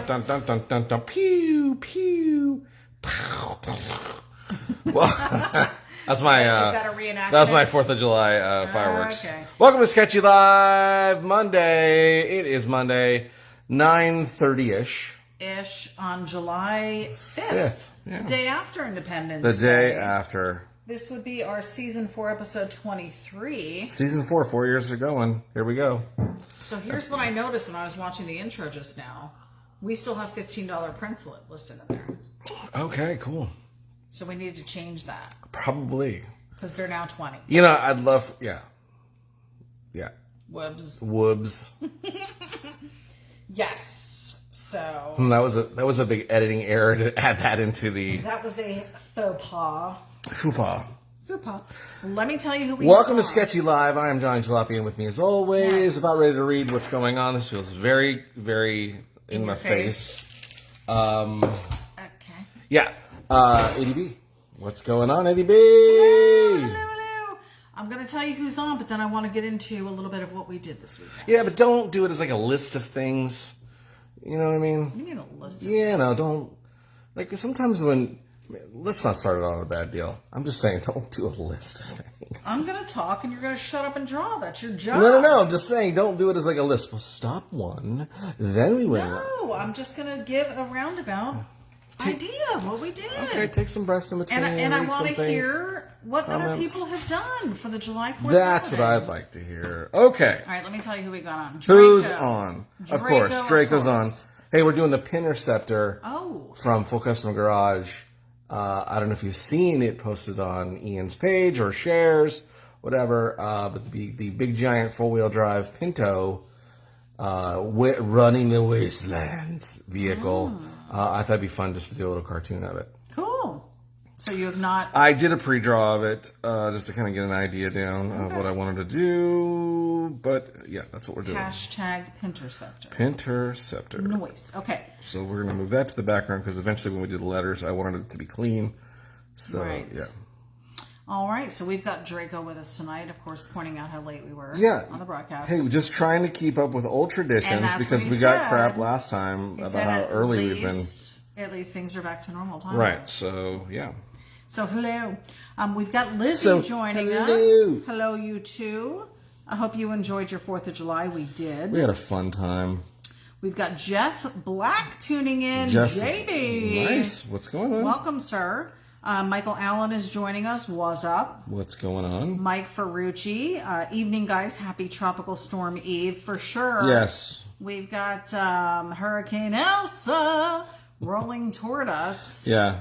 dun dun dun dun dun. Pew pew. Well, that's my. Is that a reenactment? That was my 4th of July fireworks. Okay. Welcome to Sketchy Live Monday. It is Monday, 9:30ish. On July 5th. Yeah. The day after Independence The day Day. after. This would be our season 4, episode 23. Season 4, 4 years are going. Here we go. So here's what I noticed when I was watching the intro just now. We still have $15 prints listed in there. Okay, cool. So we need to change that. Probably. Because they're now 20. You know, I'd love, yeah. Whoops. Yes. So that was a big editing error to add that into the that was a faux pas. faux pas. Let me tell you who we Welcome are. to Sketchy Live. I am Johnny Jalopy, and with me as always, Yes. about ready to read what's going on. This feels very, very in my your face. Okay. Okay. ity-B. What's going on, ity-B? Hello. I'm going to tell you who's on, but then I want to get into a little bit of what we did this weekend. Yeah, but don't do it as like a list of things. You know what I mean? You need a list of Yeah, things. no, don't. Like, sometimes let's not start it on a bad deal. I'm just saying, don't do a list of things. I'm going to talk and you're going to shut up and draw. That's your job. No. I'm just saying, don't do it as like a list. Well, stop one, then we win. No, I'm just going to give a roundabout idea of what we did. Okay, take some breaths in between. And I read want to some things. hear what other Comments. people have done for the July 4th. That's what holiday. I'd like to hear. Okay. All right, let me tell you who we got on. Who's Draco. on? Of Draco, course, of Draco's course. on. Hey, we're doing the Pinterceptor Oh. from Full Custom Garage. I don't know if you've seen it posted on Ian's page or shares, whatever. But the big giant 4-wheel drive Pinto running the wastelands vehicle. I thought it'd be fun just to do a little cartoon of it. Cool. So you have not... I did a pre-draw of it just to kind of get an idea down of what I wanted to do. But yeah, that's what we're doing. Hashtag Pinterceptor. Pinterceptor. Noise. Okay. So we're going to move that to the background because eventually when we do the letters, I wanted it to be clean. So, Right. yeah. All right. So we've got Draco with us tonight, of course, pointing out how late we were on the broadcast. Hey, we're just trying to keep up with old traditions that's because what we he got said. crap last time He about said how at early we've been. least- At least things are back to normal time. Right. So, yeah. So hello. We've got Lizzie So, joining hello. us. Hello, you two. I hope you enjoyed your 4th of July. We did. We had a fun time. We've got Jeff Black tuning in. Jeff, JB. nice. What's going on? Welcome, sir. Michael Allen is joining us. What's up? What's going on? Mike Ferrucci. Evening, guys. Happy Tropical Storm Eve for sure. Yes. We've got Hurricane Elsa rolling toward us. Yeah.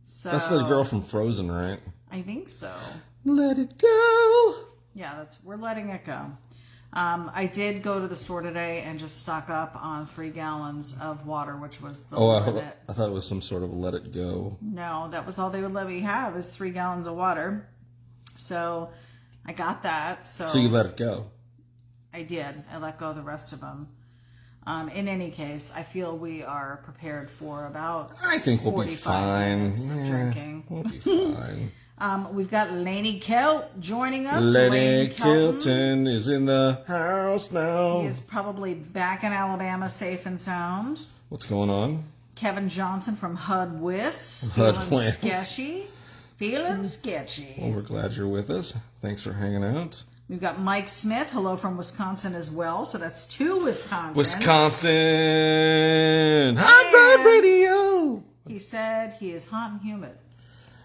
So That's the girl from Frozen, right? I think so. Let it go. Yeah, we're letting it go. I did go to the store today and just stock up on 3 gallons of water, which was the limit. I thought it was some sort of let it go. No, that was all they would let me have is 3 gallons of water. So I got that. So you let it go. I did. I let go of the rest of them. In any case, I feel we are prepared for about I think we'll be 45 fine. minutes of drinking. We'll be fine. We've got Lainey Kelt joining us. Lenny Kelton. Kilton is in the house now. He is probably back in Alabama, safe and sound. What's going on? Kevin Johnson from HUD Wiss. HUD Feeling Wiss. sketchy. Feeling sketchy. Well, we're glad you're with us. Thanks for hanging out. We've got Mike Smith. Hello from Wisconsin as well. So that's 2 Wisconsin. Wisconsin! Hot Rod Radio! He said he is hot and humid.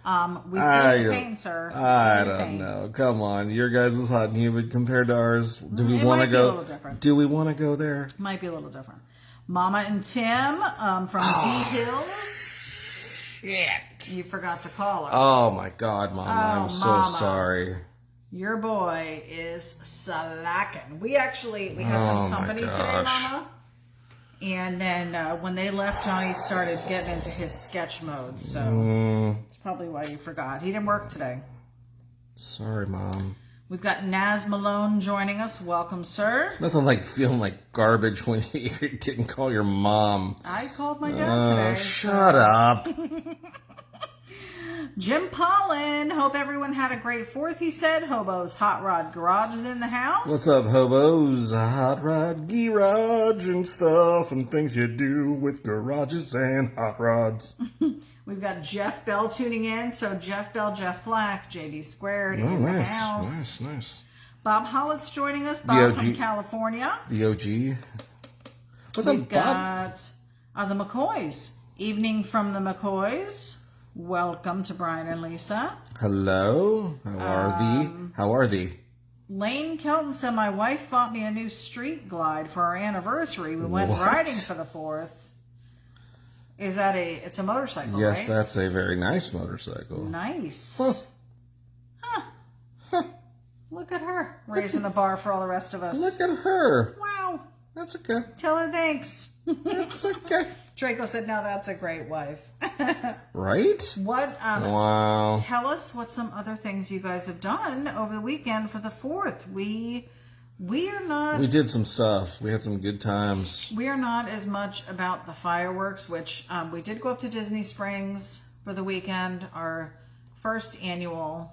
We I feel your don't- pain, sir. I We feel your don't pain. know. Come on. Your guys is hot and humid compared to ours. Do we It want might to be a go? little different. Do we want to go there? Might be a little different. Mama and Tim from Z Hills. Shit. You forgot to call her. Oh my God, Mama. Oh, I'm so Mama. sorry. Your boy is slacking. We had some my company today, gosh. Mama. And then when they left, Johnny started getting into his sketch mode. So that's probably why you forgot. He didn't work today. Sorry, Mom. We've got Naz Malone joining us. Welcome, sir. Nothing like feeling like garbage when you didn't call your mom. I called my dad today. Shut up. Jim Pollen, hope everyone had a great 4th, he said. Hobo's Hot Rod Garage is in the house. What's up, hobos? Hot rod garage and stuff and things you do with garages and hot rods. We've got Jeff Bell tuning in. So Jeff Bell, Jeff Black, JD Squared in the house. Nice. Bob Hollett's joining us. Bob from California. The OG. What's We've up, Bob? got the McCoys. Evening from the McCoys. Welcome to Brian and Lisa. Hello. How are thee? Lane Kelton said, my wife bought me a new street glide for our anniversary. We went riding for the 4th. Is that it's a motorcycle, yes, right? that's a very nice motorcycle. Nice. Huh. Look at her. Raising the bar for all the rest of us. Look at her. Wow. That's okay. Tell her thanks. That's okay. Draco said, no, that's a great wife. Right? What? Wow. Tell us what some other things you guys have done over the weekend for the 4th. We are not... We did some stuff. We had some good times. We are not as much about the fireworks, which we did go up to Disney Springs for the weekend. Our first annual...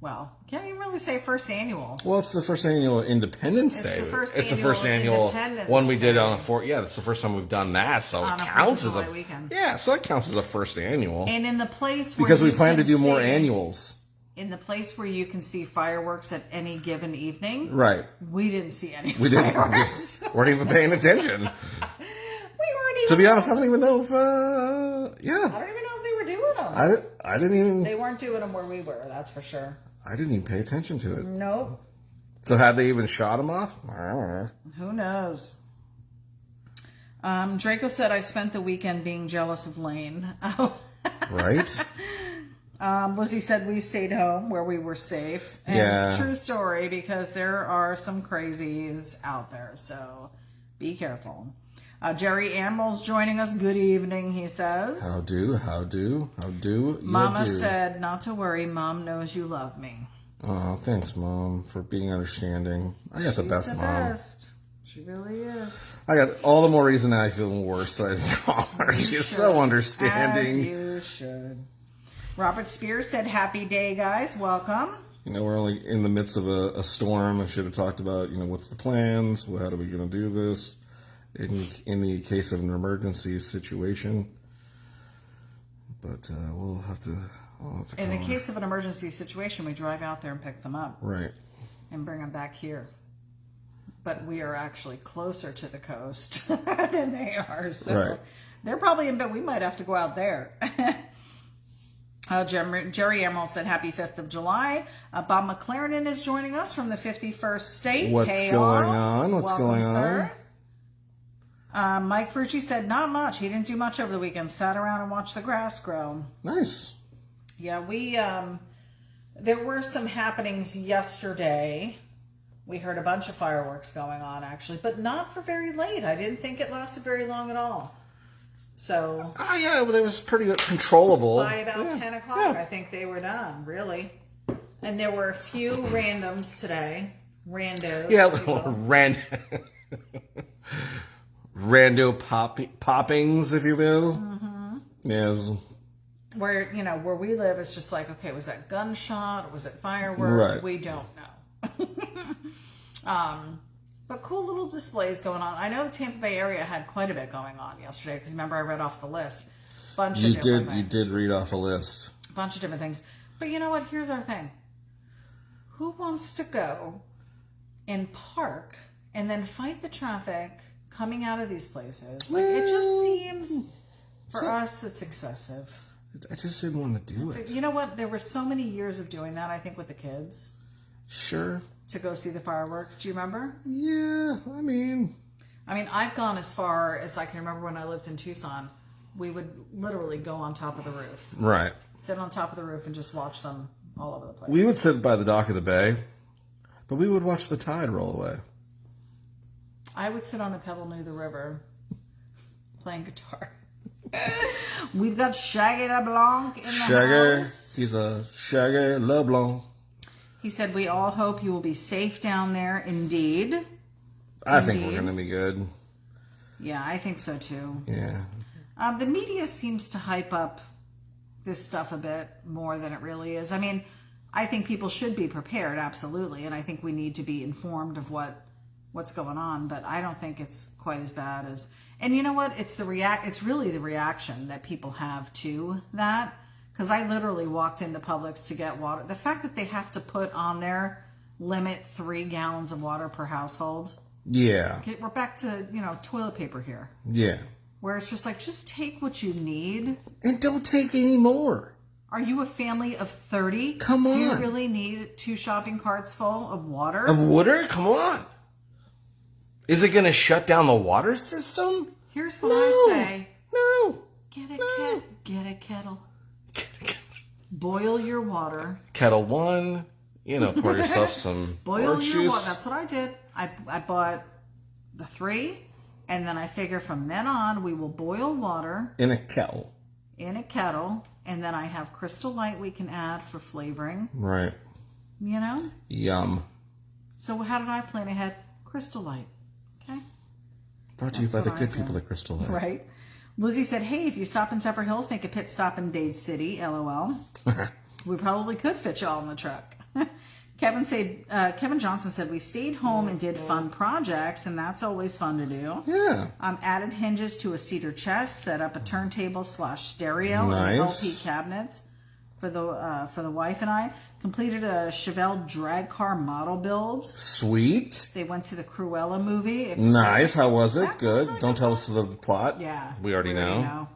Well, can't even really say first annual. Well, it's the first annual Independence Day. It's the first annual one we did on a 4th. Yeah, that's the first time we've done that, so it counts as a weekend. Yeah, so it counts as a first annual. And in the place where because we plan to do more annuals. In the place where you can see fireworks at any given evening, right? We didn't see any. We fireworks. We weren't even paying attention. We weren't even. To be honest, I don't even know if. I don't even know if they were doing them. I didn't even. They weren't doing them where we were. That's for sure. I didn't even pay attention to it. Nope. So had they even shot him off? I don't know. Who knows? Draco said, I spent the weekend being jealous of Lane. Oh. Right? Lizzie said we stayed home where we were safe. And yeah. True story, because there are some crazies out there. So be careful. Jerry Admiral's joining us. Good evening, he says. How do? Mama said, not to worry. Mom knows you love me. Oh, thanks, Mom, for being understanding. I got the best mom. Best. She really is. I got all the more reason I feel worse that I didn't call her. She's so understanding. As you should. Robert Spears said, happy day, guys. Welcome. You know, we're only in the midst of a storm. I should have talked about, what's the plans? How are we going to do this? In the case of an emergency situation, but we'll have to in the case of an emergency situation, we drive out there and pick them up, right, and bring them back here. But we are actually closer to the coast than they are, so right. They're probably in bed. We might have to go out there. Jerry Emerald said, happy 5th of July. Bob McLaren is joining us from the 51st state. What's going on? What's going on? Sir. Mike Frucci said, not much. He didn't do much over the weekend. Sat around and watched the grass grow. Nice. Yeah, we, there were some happenings yesterday. We heard a bunch of fireworks going on, actually, but not for very late. I didn't think it lasted very long at all. So. Oh, yeah, well, it was pretty controllable. By about 10 o'clock, I think they were done, really. And there were a few randoms today. Randos. Yeah, rando poppings, if you will. Mm-hmm. Yes. Where, where we live, it's just like, okay, was that gunshot? Was it firework? Right. We don't know. But cool little displays going on. I know the Tampa Bay area had quite a bit going on yesterday, because remember I read off the list. You did read off a list. A bunch of different things. But you know what? Here's our thing. Who wants to go and park and then fight the traffic coming out of these places? Like, it just seems, for us, it's excessive. I just didn't want to do it. You know what? There were so many years of doing that, I think, with the kids. Sure. To go see the fireworks. Do you remember? Yeah, I mean, I've gone as far as I can remember when I lived in Tucson. We would literally go on top of the roof. Right. Sit on top of the roof and just watch them all over the place. We would sit by the dock of the bay, but we would watch the tide roll away. I would sit on a pebble near the river playing guitar. We've got Shaggy LeBlanc in the house. He's a Shaggy LeBlanc. He said, we all hope you will be safe down there. Indeed. I think we're going to be good. Yeah, I think so too. Yeah. The media seems to hype up this stuff a bit more than it really is. I mean, I think people should be prepared, absolutely, and I think we need to be informed of what's going on, but I don't think it's quite as bad as. And you know what? It's really the reaction that people have to that. Because I literally walked into Publix to get water. The fact that they have to put on there limit 3 gallons of water per household. Yeah. Okay, we're back to, toilet paper here. Yeah. Where it's just like, just take what you need. And don't take any more. Are you a family of 30? Come on. Do you really need 2 shopping carts full of water? Of water? Come on. Is it going to shut down the water system? Here's what I say. No. Get a kettle. Boil your water. Kettle 1. Pour yourself some Boil orange your juice. water. That's what I did. I bought the 3, and then I figure from then on we will boil water In a kettle. in a kettle, and then I have Crystal Light we can add for flavoring. Right. So Yum. how did I plan ahead? Crystal Light. Okay. Brought to you by That's the what good I people do. at Crystal Lake. Right. Lizzie said, hey, if you stop in Zephyr Hills, make a pit stop in Dade City, LOL. We probably could fit y'all in the truck. Kevin Johnson said, we stayed home and did fun projects, and that's always fun to do. Yeah. Added hinges to a cedar chest, set up a turntable / stereo and Nice. LP cabinets for the wife and I. Completed a Chevelle drag car model build. Sweet. They went to the Cruella movie. Nice. How was it? That Good. sounds like Don't a tell fun- us the plot. Yeah. We already know.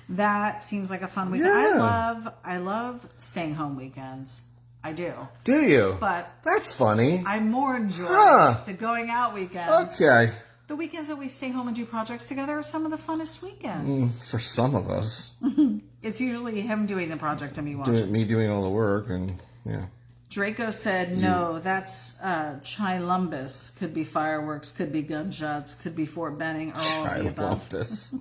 That seems like a fun weekend. Yeah. I love staying home weekends. I do. Do you? But That's funny. I more enjoy Huh. the going out weekends. Okay. The weekends that we stay home and do projects together are some of the funnest weekends. For some of us. It's usually him doing the project and me watching. Me doing all the work and yeah. Draco said, no, that's Chilumbus. Could be fireworks, could be gunshots, could be Fort Benning, or all of I the above. love this.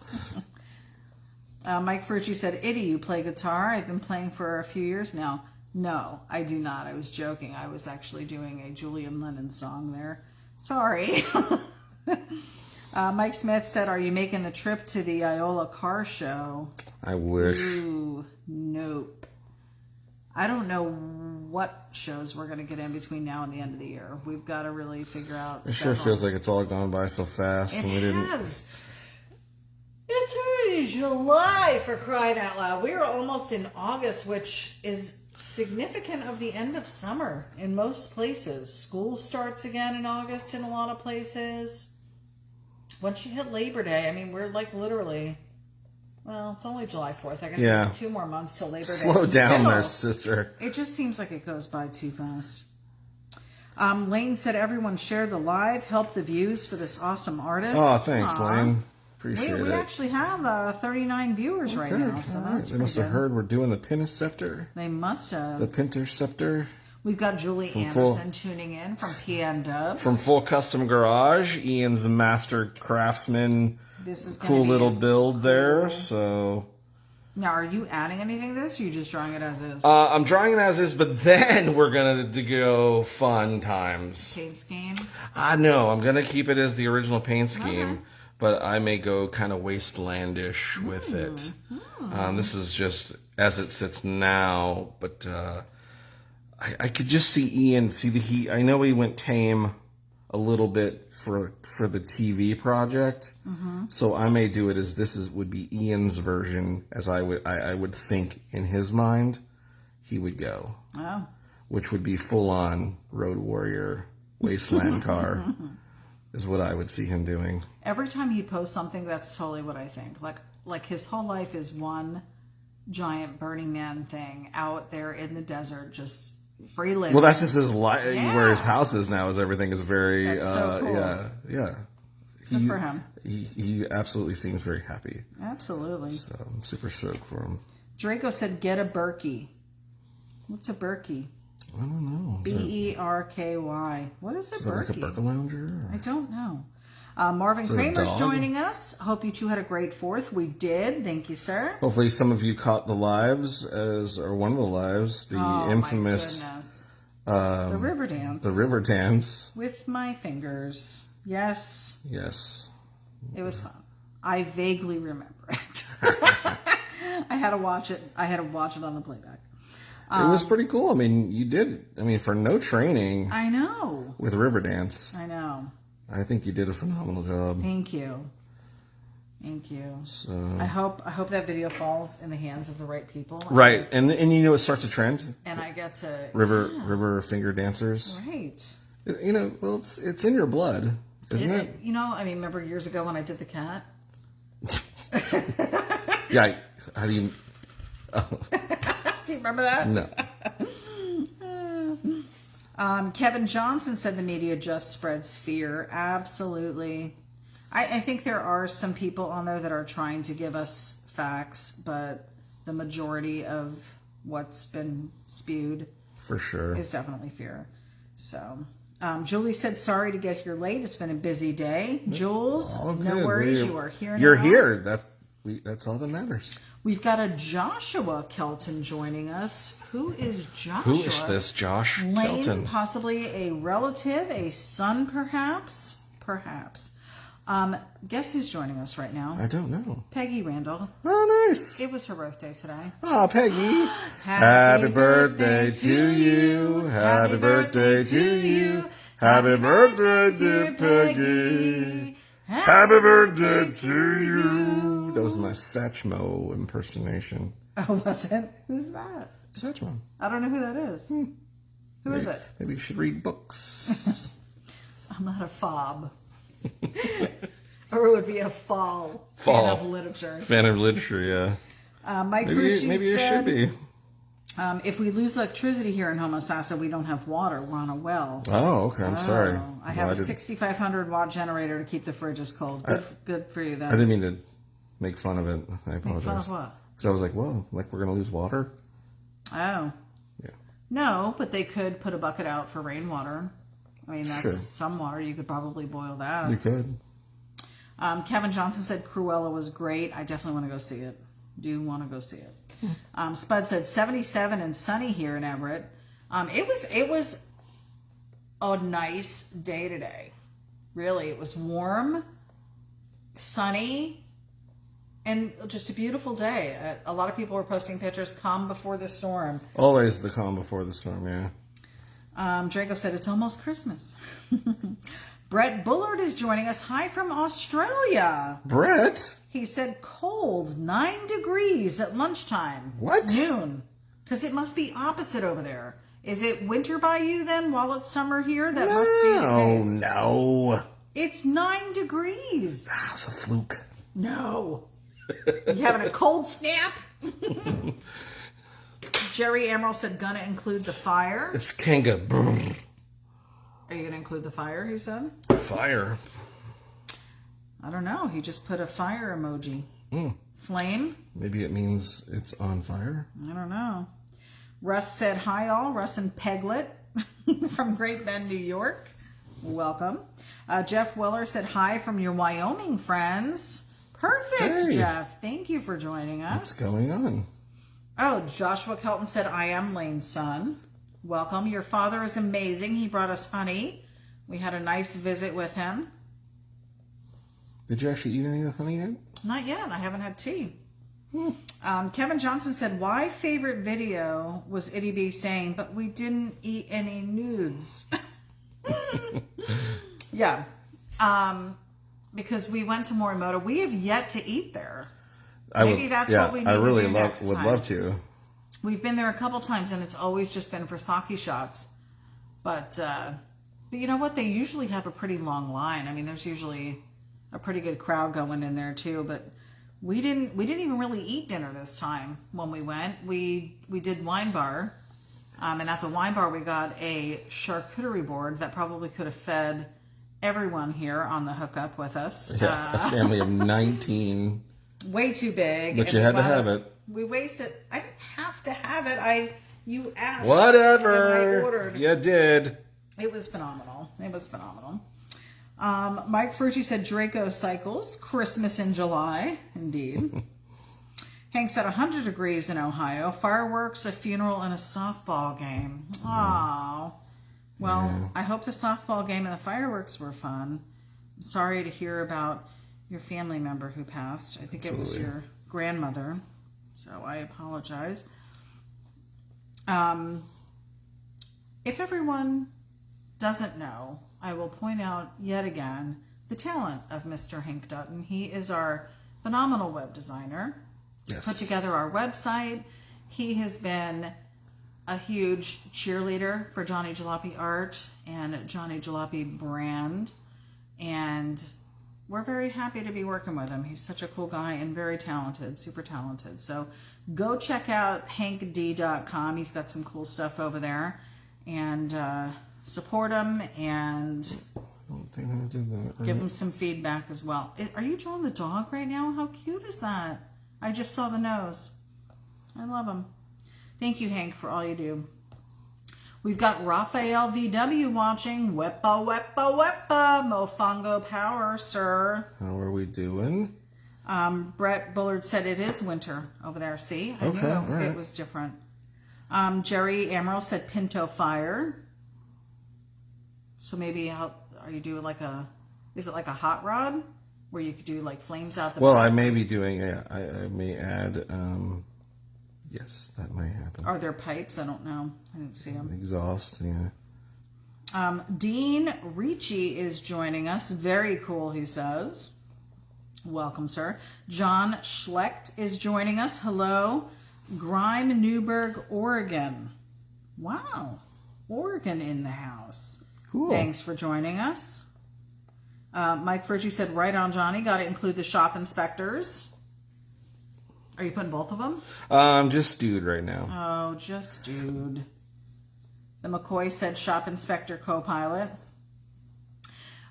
Mike Ferrucci said, Itty, you play guitar? I've been playing for a few years now. No, I do not. I was joking. I was actually doing a Julian Lennon song there. Sorry. Mike Smith said, are you making the trip to the Iola car show? I wish. Ooh, nope. I don't know what shows we're going to get in between now and the end of the year. We've got to really figure out. It sure feels like it's all gone by so fast. And we didn't. Has. It's already July, for crying out loud. We are almost in August, which is significant of the end of summer in most places. School starts again in August in a lot of places. Once you hit Labor Day, I mean, we're like literally, well, it's only July 4th. I guess we have 2 more months till Labor Day. Slow But down still, there, sister. it just seems like it goes by too fast. Lane said everyone share the live, help the views for this awesome artist. Oh, thanks, Aw. Lane. Appreciate We it. actually have 39 viewers right now, so all right. that's They must have pretty good. heard we're doing the Pinterceptor. They must have. The Pinterceptor. We've got Julie Anderson tuning in from PN Dubs. From Full Custom Garage, Ian's master craftsman. This is gonna Cool be little a build there. cool- So Now, are you adding anything to this, or are you just drawing it as is? I'm drawing it as is, but then we're gonna go fun times. Paint scheme? No, I'm gonna keep it as the original paint scheme, Okay. but I may go kind of wastelandish with it. This is just as it sits now, but I could just see Ian see the heat. I know he went tame a little bit for the TV project, so I may do it as would be Ian's version, as I would think in his mind he would go, Oh. which would be full on Road Warrior wasteland car. Is what I would see him doing. Every time he posts something, that's totally what I think. Like his whole life is one giant Burning Man thing out there in the desert, just free living. Well, that's just his life. Yeah. Where his house is now is everything is very. That's so cool. Yeah. Good for him. He absolutely seems very happy. Absolutely. So I'm super stoked for him. Draco said, get a Berkey. What's a Berkey? I don't know. Berky. What is a Is that like a Berkey? Burka Lounger? I don't know. Marvin it a Kramer's dog? joining us. Hope you two had a great 4th. We did. Thank you, sir. Hopefully, some of you caught the lives or one of the lives, the infamous My goodness. The river dance. the river dance. With my fingers. Yes. Yes. It was fun. I vaguely remember it. I had to watch it. I had to watch it on the playback. It was pretty cool. I mean, you did. I mean, for no training. I know. With Riverdance. I know. I think you did a phenomenal job. Thank you. Thank you. So I hope that video falls in the hands of the right people. right, and you know it starts a trend. And I get to river finger dancers. Right. You know, well, it's in your blood, isn't it? You know, I mean, remember years ago when I did the cat? Yeah. How do you? Do you remember that? No. Kevin Johnson said the media just spreads fear. Absolutely. I think there are some people on there that are trying to give us facts, but the majority of what's been spewed For sure. is definitely fear. So, Julie said, sorry to get here late. It's been a busy day. Jules, All no good. worries. You are here now. You're here. That's all that matters. We've got a Joshua Kelton joining us. Who is Joshua? Who is this Josh Lane, Kelton? possibly a relative, a son, perhaps. Perhaps. Guess who's joining us right now? I don't know. Peggy Randall. Oh, nice. It was her birthday today. Oh, Peggy. Happy birthday to you. Happy birthday to you. Happy birthday, dear Peggy. Happy birthday to you. That was my Satchmo impersonation. Oh, was it? Who's that? Satchmo. I don't know who that is. Who is it? Maybe you should read books. I'm not a fob. Or it would be a fall. Fan of literature. Fan of literature, yeah. Mike Maybe Frucci you said, should be. if we lose electricity here in Homosassa, we don't have water. We're on a well. Oh, okay. I'm sorry. I have a 6,500 watt generator to keep the fridges cold. Good for you I then. didn't mean to make fun of it. I apologize. Fun of what? Because I was like, whoa, like we're going to lose water? Oh. Yeah. No, but they could put a bucket out for rainwater. I mean, that's Sure. some water. You could probably boil that. You could. Kevin Johnson said Cruella was great. I definitely want to go see it. Do want to go see it. Spud said 77 and sunny here in Everett. It was a nice day today. Really, it was warm, sunny, and just a beautiful day. A lot of people were posting pictures, calm before the storm. Always the calm before the storm, yeah. Draco said it's almost Christmas. Brett Bullard is joining us. Hi from Australia. Brett? He said cold, 9 degrees at lunchtime. What? Noon. Because it must be opposite over there. Is it winter by you then while it's summer here? That must be the case. No. It's 9 degrees. That was a fluke. No. You having a cold snap? Jerry Emerald said, gonna include the fire. It's Kanga. Are you gonna include the fire, he said? Fire. I don't know. He just put a fire emoji. Flame? Maybe it means it's on fire. I don't know. Russ said, hi all. Russ and Peglet from Great Bend, New York. Welcome. Jeff Weller said, hi from your Wyoming friends. Perfect, Hey. Jeff. Thank you for joining us. What's going on? Oh, Joshua Kelton said, I am Lane's son. Welcome. Your father is amazing. He brought us honey. We had a nice visit with him. Did you actually eat any of the honey yet? Not yet. I haven't had tea. Kevin Johnson said, why favorite video was ity-B saying, but we didn't eat any nudes. Yeah. Because we went to Morimoto. We have yet to eat there. Maybe that's what we need I really to do next would time. love to. We've been there a couple times, and it's always just been for sake shots. But you know what? They usually have a pretty long line. I mean, there's usually a pretty good crowd going in there too. But we didn't even really eat dinner this time when we went. We did wine bar, and at the wine bar we got a charcuterie board that probably could have fed everyone here on the hookup with us. Yeah, a family of 19. Way too big. But and you we had to wound have up- it. We wasted. I didn't have to have it. You asked. Whatever. And I ordered. You did. It was phenomenal. It was phenomenal. Mike Frucci said Draco cycles. Christmas in July. Indeed. Hank said 100 degrees in Ohio. Fireworks, a funeral, and a softball game. Aww. Well, I hope the softball game and the fireworks were fun. I'm sorry to hear about your family member who passed. I think it was your grandmother. So I apologize. If everyone doesn't know, I will point out yet again the talent of Mr. Hank Dutton. He is our phenomenal web designer. Yes. Put together our website. He has been a huge cheerleader for Johnny Jalopy Art and Johnny Jalopy brand. And we're very happy to be working with him. He's such a cool guy and very talented, super talented. So go check out hankd.com. He's got some cool stuff over there. And support him and I don't think I did that. Right? give him some feedback as well. Are you drawing the dog right now? How cute is that? I just saw the nose. I love him. Thank you, Hank, for all you do. We've got Raphael VW watching. Wepa, wepa, wepa. Mofongo power, sir. How are we doing? Brett Bullard said it is winter over there. See? I Okay, knew all right. it was different. Jerry Amaral said Pinto fire. So maybe are you doing like is it like a hot rod where you could do like flames out the Well, back? I may be doing, I may add, yes, that may happen. Are there pipes? I don't know. I didn't see them. Exhaust, yeah. Dean Ricci is joining us. Very cool, he says. Welcome, sir. John Schlecht is joining us. Hello. Grime, Newburgh, Oregon. Wow. Oregon in the house. Cool. Thanks for joining us. Mike Fergie said, right on, Johnny. Got to include the shop inspectors. Are you putting both of them? Just dude right now. Oh, just dude. The McCoy said shop inspector co-pilot.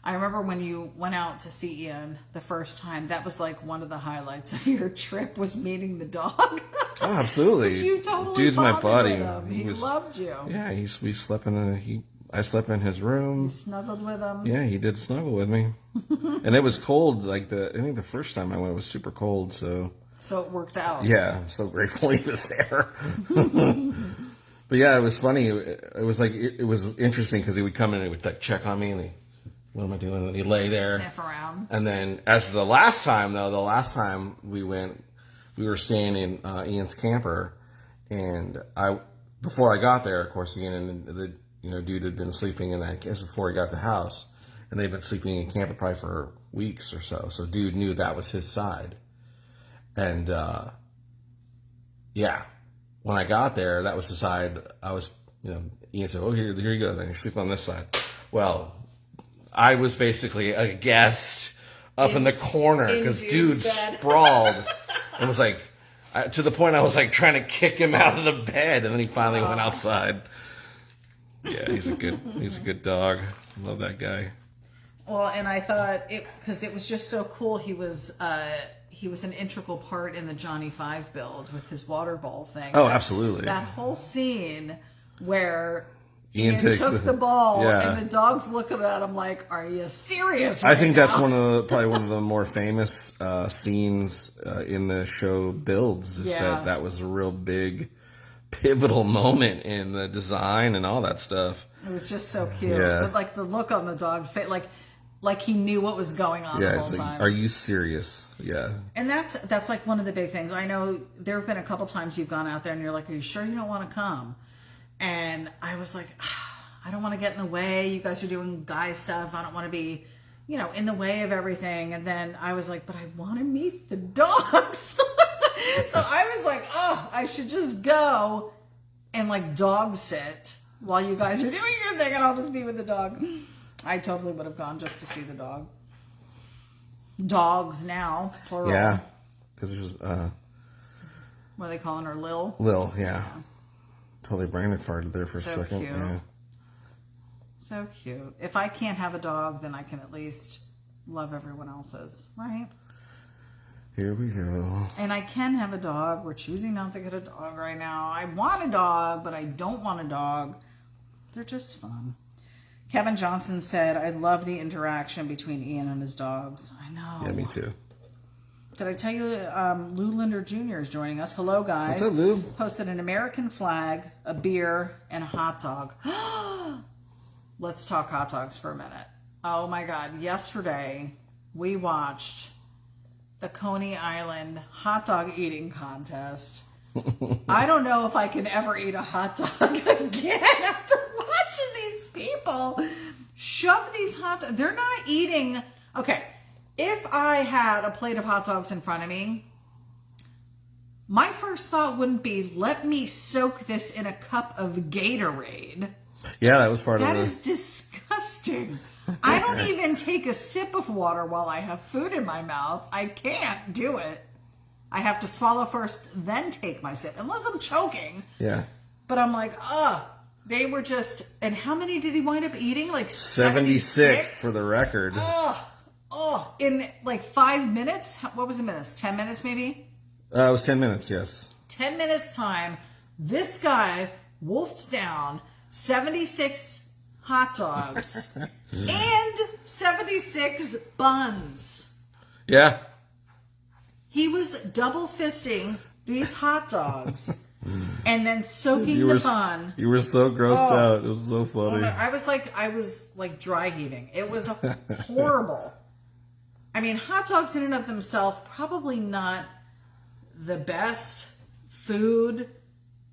I remember when you went out to see Ian the first time, that was like one of the highlights of your trip was meeting the dog. Oh, absolutely. You totally Dude's my bonded buddy. with him. He loved you. Yeah, we slept I slept in his room. You snuggled with him. Yeah, he did snuggle with me. And it was cold, I think the first time I went it was super cold, so So it worked out. yeah, I'm so grateful he was there. But yeah, it was funny. It was like it was interesting because he would come in and he would like check on me and what am I doing? And he'd lay there. Sniff around. And then as the last time we went, we were staying in Ian's camper, and before I got there, of course, Ian and the dude had been sleeping in that case before he got to the house, and they'd been sleeping in camper probably for weeks or so. So dude knew that was his side, and yeah, when I got there, that was the side I was. Ian said, "Oh, here you go. Then you sleep on this side." Well, I was basically a guest up in the corner because dude sprawled and was like, to the point I was like trying to kick him out of the bed, and then he finally went outside. Yeah, he's a good dog. Love that guy. Well, and I thought because it was just so cool. He was an integral part in the Johnny 5 build with his water ball thing. Oh, absolutely. That whole scene where Ian took the ball yeah. and the dog's looking at him like, "Are you serious?" I think that's probably one of the more famous scenes in the show Builds. Is that was a real big, pivotal moment in the design and all that stuff. It was just so cute. Yeah. But like the look on the dog's face, like he knew what was going on the whole it's like, time. are you serious? Yeah. And that's like one of the big things. I know there have been a couple times you've gone out there and you're like, "Are you sure you don't want to come?" And I was like, I don't want to get in the way. You guys are doing guy stuff. I don't want to be, in the way of everything. And then I was like, but I want to meet the dogs. So I was like, I should just go and like dog sit while you guys are doing your thing and I'll just be with the dog. I totally would have gone just to see the dog. Dogs now, plural. Yeah. Because there's What are they calling her, Lil? Lil, yeah. Totally brain farted there for a So second. cute. Yeah. So cute. If I can't have a dog, then I can at least love everyone else's, right? Here we go. And I can have a dog. We're choosing not to get a dog right now. I want a dog, but I don't want a dog. They're just fun. Kevin Johnson said, I love the interaction between Ian and his dogs. I know. Yeah, me too. Did I tell you Lou Linder Jr. is joining us? Hello, guys. What's up, Lou? Posted an American flag, a beer, and a hot dog. Let's talk hot dogs for a minute. Oh, my God. Yesterday, we watched a Coney Island hot dog eating contest. I don't know if I can ever eat a hot dog again after watching these people shove these hot dogs. They're not eating. Okay, if I had a plate of hot dogs in front of me, my first thought wouldn't be, let me soak this in a cup of Gatorade. Yeah, that was part of That it. is disgusting. I don't even take a sip of water while I have food in my mouth. I can't do it. I have to swallow first, then take my sip, unless I'm choking. Yeah. But I'm like, they were just, and how many did he wind up eating? Like 76 for the record. In like 5 minutes? What was the minutes? 10 minutes maybe? It was 10 minutes, yes. 10 minutes time, this guy wolfed down 76 hot dogs and 76 buns. Yeah. He was double fisting these hot dogs and then soaking the bun. You were so grossed out. It was so funny. I was like dry heaving. It was horrible. I mean, hot dogs in and of themselves, probably not the best food,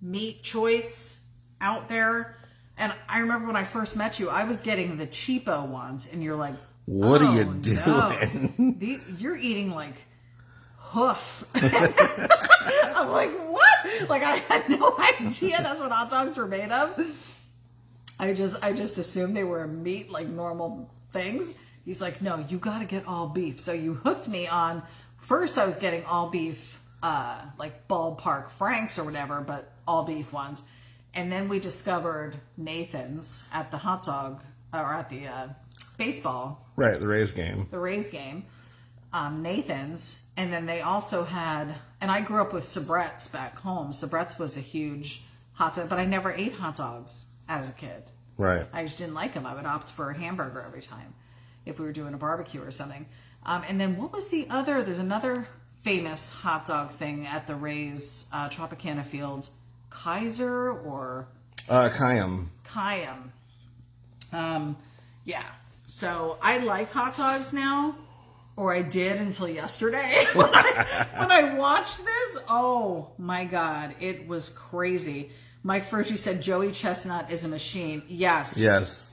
meat choice out there. And I remember when I first met you, I was getting the cheapo ones, and you're like, What are you doing? No. You're eating like hoof. I'm like, what? Like, I had no idea that's what hot dogs were made of. I just assumed they were meat, like normal things. He's like, no, you got to get all beef. So you hooked me on, first I was getting all beef, like ballpark Franks or whatever, but all beef ones. And then we discovered Nathan's at the hot dog, or at the baseball. Right, the Rays game. The Rays game. Nathan's. And then they also had, and I grew up with Sabret's back home. Sabret's was a huge hot dog, but I never ate hot dogs as a kid. Right. I just didn't like them. I would opt for a hamburger every time if we were doing a barbecue or something. And then what was the other? There's another famous hot dog thing at the Rays Tropicana Field. Kaiser or? Kayam. Yeah. So I like hot dogs now. Or I did until yesterday. When I watched this, oh my God, it was crazy. Mike Fergie said Joey Chestnut is a machine. Yes. Yes.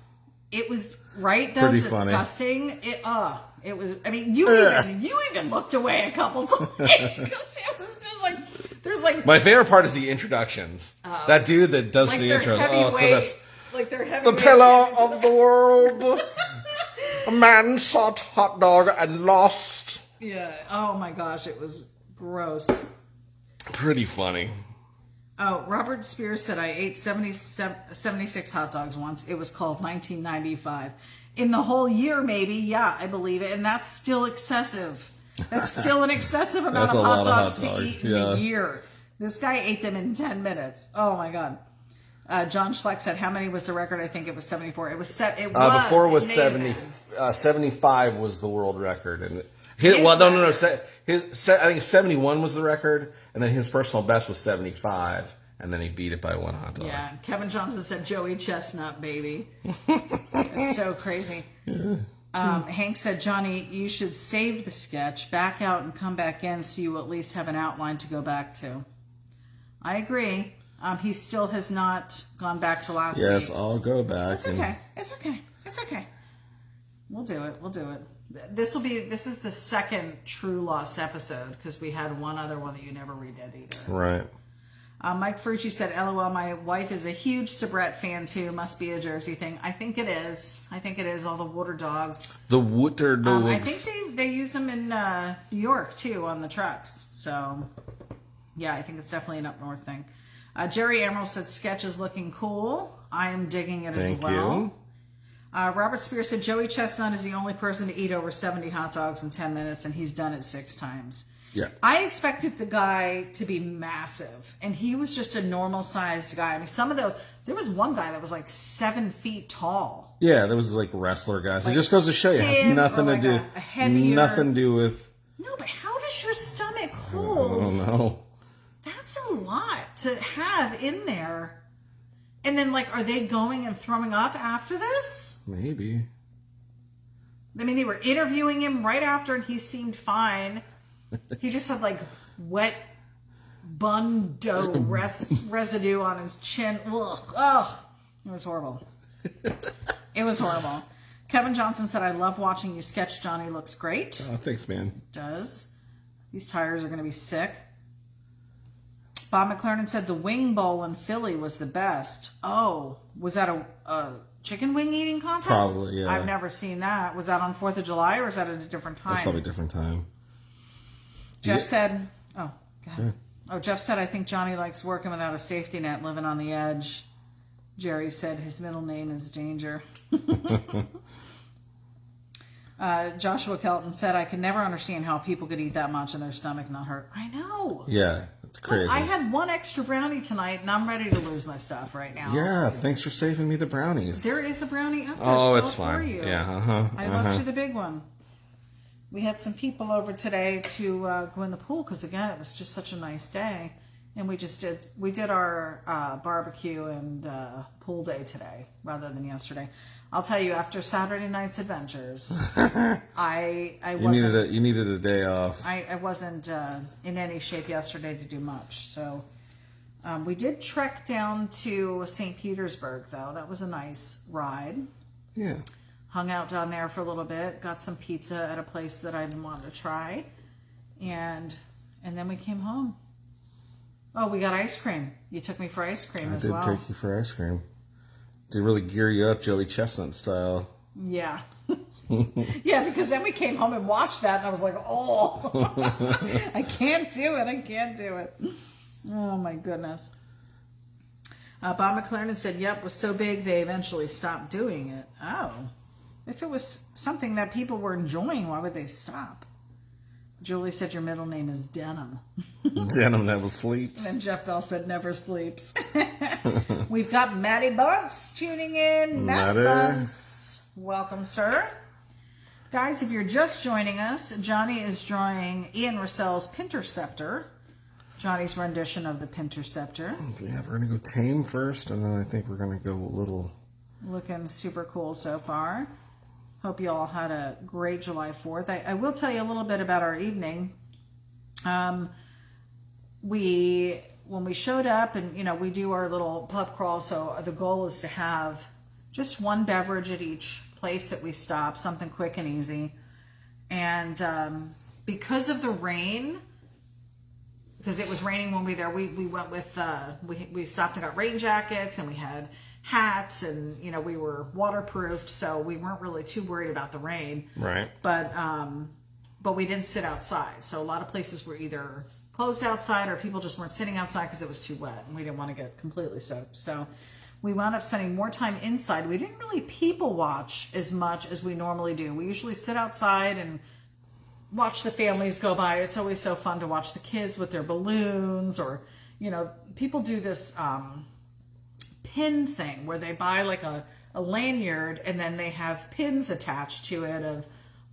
It was right though. Pretty disgusting. Funny. It was. I mean, you even looked away a couple times because it was just like there's like. My favorite part is the introductions. That dude that does like the they're intro. Oh, heavyweight, so that's like they're the heavyweight pillar champions. of the world. A man sought hot dog and lost. Yeah. Oh my gosh, it was gross. Pretty funny. Oh, Robert Spears said, I ate 76 hot dogs once. It was called 1995. In the whole year, maybe. Yeah, I believe it. And that's still excessive. That's still an excessive amount of hot dogs to eat in a year. This guy ate them in 10 minutes. Oh, my God. John Schleck said, how many was the record? I think it was 74. It was Before it was it may have 70. been. 75 was the world record. And His I think 71 was the record, and then his personal best was 75, and then he beat it by one hot dog. Yeah, Kevin Johnson said Joey Chestnut, baby. It's so crazy. Hank said, Johnny, you should save the sketch, back out and come back in so you at least have an outline to go back to. I agree. He still has not gone back to last week. Yes, I'll go back. It's okay. It's okay. It's okay. We'll do it. We'll do it. This is the second True Lost episode because we had one other one that you never redid either. Right. Mike Fergie said, LOL, my wife is a huge Sabret fan too. Must be a Jersey thing. I think it is. All the water dogs. The water dogs. I think they use them in New York too on the trucks. So, yeah, I think it's definitely an up north thing. Jerry Emerald said, sketch is looking cool. I am digging it as well. You. Robert Spears said, Joey Chestnut is the only person to eat over 70 hot dogs in 10 minutes, and he's done it 6 times. Yeah. I expected the guy to be massive, and he was just a normal-sized guy. I mean, there was one guy that was like 7 feet tall. Yeah, there was like wrestler guys. Like it just goes to show you, it has him, nothing or like to do. a heavier- Nothing to do with. No, but how does your stomach I hold? don't know. That's a lot to have in there. And then, like, are they going and throwing up after this? Maybe. I mean, they were interviewing him right after, and he seemed fine. He just had like wet bun dough residue on his chin. Ugh. Ugh. It was horrible. It was horrible. Kevin Johnson said, I love watching you sketch. Johnny looks great. Oh, thanks, man. It does. These tires are going to be sick. Bob McLaren said the wing bowl in Philly was the best. Oh, was that a chicken wing eating contest? Probably, yeah. I've never seen that. Was that on 4th of July or is that at a different time? That's probably a different time. Jeff said, oh, go ahead. Yeah. Oh, Jeff said, I think Johnny likes working without a safety net, living on the edge. Jerry said his middle name is Danger. Joshua Kelton said, I can never understand how people could eat that much and their stomach not hurt. I know. Yeah, it's crazy. Look, I had one extra brownie tonight and I'm ready to lose my stuff right now. Yeah, thanks for saving me the brownies. There is a brownie up there Oh, still it's for fine. you. Yeah, I left you the big one. We had some people over today to go in the pool because, again, it was just such a nice day. And we did our barbecue and pool day today rather than yesterday. I'll tell you, after Saturday night's adventures, I wasn't. You needed a day off. I wasn't in any shape yesterday to do much. So we did trek down to St. Petersburg, though. That was a nice ride. Yeah. Hung out down there for a little bit. Got some pizza at a place that I didn't want to try, and then we came home. Oh, we got ice cream. You took me for ice cream as well. I did take you for ice cream. To really gear you up, Joey Chestnut style. Yeah. Yeah, because then we came home and watched that, and I was like, oh, I can't do it. I can't do it. Oh, my goodness. Bob McLaren said, yep, was so big they eventually stopped doing it. Oh. If it was something that people were enjoying, why would they stop? Julie said your middle name is Denim. Denim never sleeps. And Jeff Bell said never sleeps. We've got Matty Bunce tuning in. Matt Bunce. Welcome, sir. Guys, if you're just joining us, Johnny is drawing Ian Russell's Pinterceptor. Johnny's rendition of the Pinterceptor. Yeah, we're going to go tame first, and then I think we're going to go a little... Looking super cool so far. Hope you all had a great July 4th. I will tell you a little bit about our evening. When we showed up, and we do our little pub crawl, so the goal is to have just one beverage at each place that we stop, something quick and easy. And because of the rain, because it was raining when we were there, we went with we stopped and got rain jackets, and we had hats, and we were waterproofed, so we weren't really too worried about the rain. Right. But we didn't sit outside, so a lot of places were either closed outside or people just weren't sitting outside because it was too wet and we didn't want to get completely soaked. So we wound up spending more time inside. We didn't really people watch as much as we normally do. We usually sit outside and watch the families go by. It's always so fun to watch the kids with their balloons, or people do this pin thing where they buy like a lanyard and then they have pins attached to it of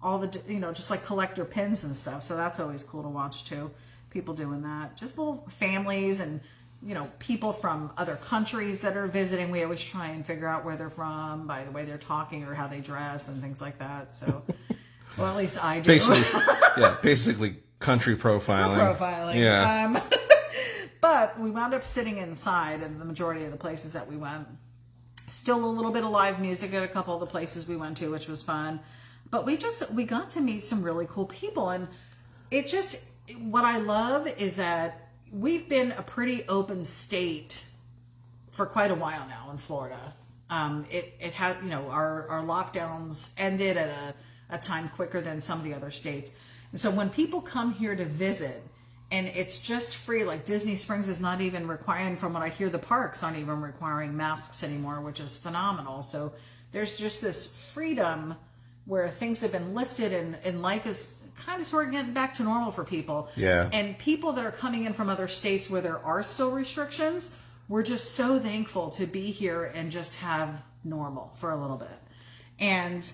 all the just like collector pins and stuff. So that's always cool to watch too, people doing that. Just little families and people from other countries that are visiting. We always try and figure out where they're from by the way they're talking or how they dress and things like that. So well, at least I do. Basically country profiling. Yeah. But we wound up sitting inside in the majority of the places that we went. Still a little bit of live music at a couple of the places we went to, which was fun. But we got to meet some really cool people. And what I love is that we've been a pretty open state for quite a while now in Florida. It had, our lockdowns ended at a time quicker than some of the other states. And so when people come here to visit, and it's just free, like Disney Springs is not even requiring, from what I hear, the parks aren't even requiring masks anymore, which is phenomenal. So there's just this freedom where things have been lifted and life is kind of sort of getting back to normal for people. Yeah. And people that are coming in from other states where there are still restrictions, we're just so thankful to be here and just have normal for a little bit. And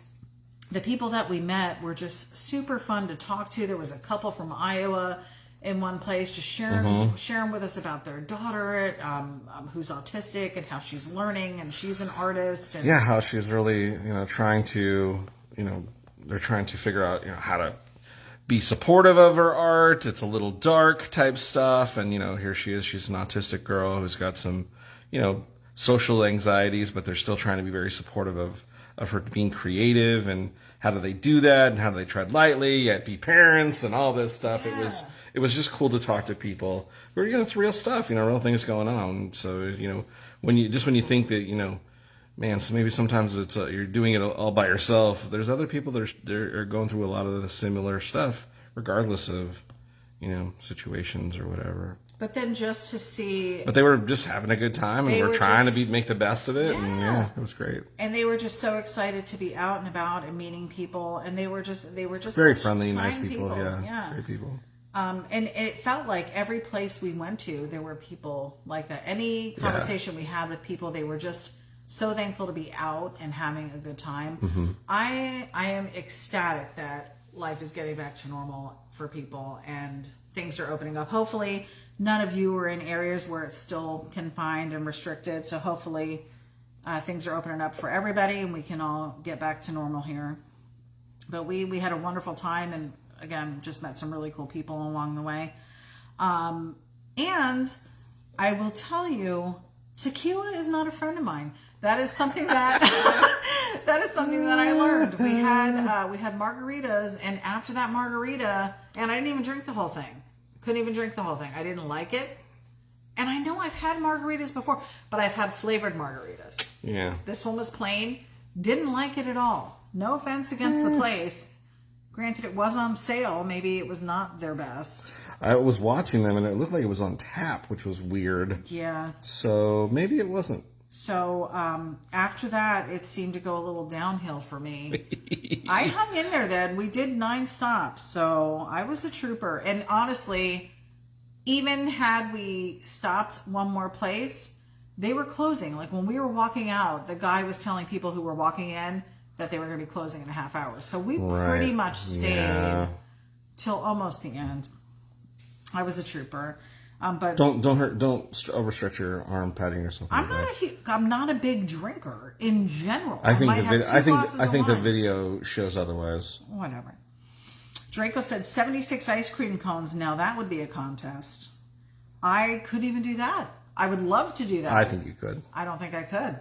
the people that we met were just super fun to talk to. There was a couple from Iowa in one place, just sharing with us about their daughter, who's autistic and how she's learning, and she's an artist. And how she's really, trying to, they're trying to figure out, how to be supportive of her art. It's a little dark type stuff. And, here she is. She's an autistic girl who's got some, social anxieties, but they're still trying to be very supportive of her being creative. And how do they do that? And how do they tread lightly, yet be parents and all this stuff. Yeah. It was just cool to talk to people. But, it's real stuff, real things going on. So, when you think that, man, so maybe sometimes it's you're doing it all by yourself. There's other people that are going through a lot of the similar stuff, regardless of, situations or whatever. But then just to see... But they were just having a good time, and we're trying to make the best of it, and it was great. And they were just so excited to be out and about and meeting people, and they were just very friendly, nice people. Yeah, great people. And it felt like every place we went to, there were people like that. Any conversation we had with people, they were just so thankful to be out and having a good time. Mm-hmm. I am ecstatic that life is getting back to normal for people and things are opening up. Hopefully, none of you are in areas where it's still confined and restricted. So hopefully, things are opening up for everybody and we can all get back to normal here. But we had a wonderful time, and again, just met some really cool people along the way. And I will tell you, tequila is not a friend of mine. That is something that that is something that I learned. We had margaritas, and after that margarita, and I didn't even drink the whole thing. Couldn't even drink the whole thing. I didn't like it. And I know I've had margaritas before, but I've had flavored margaritas. Yeah. This one was plain. Didn't like it at all. No offense against the place. Granted, it was on sale. Maybe it was not their best. I was watching them, and it looked like it was on tap, which was weird. Yeah. So maybe it wasn't. So after that, it seemed to go a little downhill for me. I hung in there then. We did 9 stops, so I was a trooper. And honestly, even had we stopped one more place, they were closing. Like when we were walking out, the guy was telling people who were walking in that they were going to be closing in a half hour. So we pretty much stayed till almost the end. I was a trooper. But don't overstretch your arm patting yourself. I'm not a big drinker in general. I think the video shows otherwise. Whatever. Draco said 76 ice cream cones. Now that would be a contest. I couldn't even do that. I would love to do that. I think you could. I don't think I could.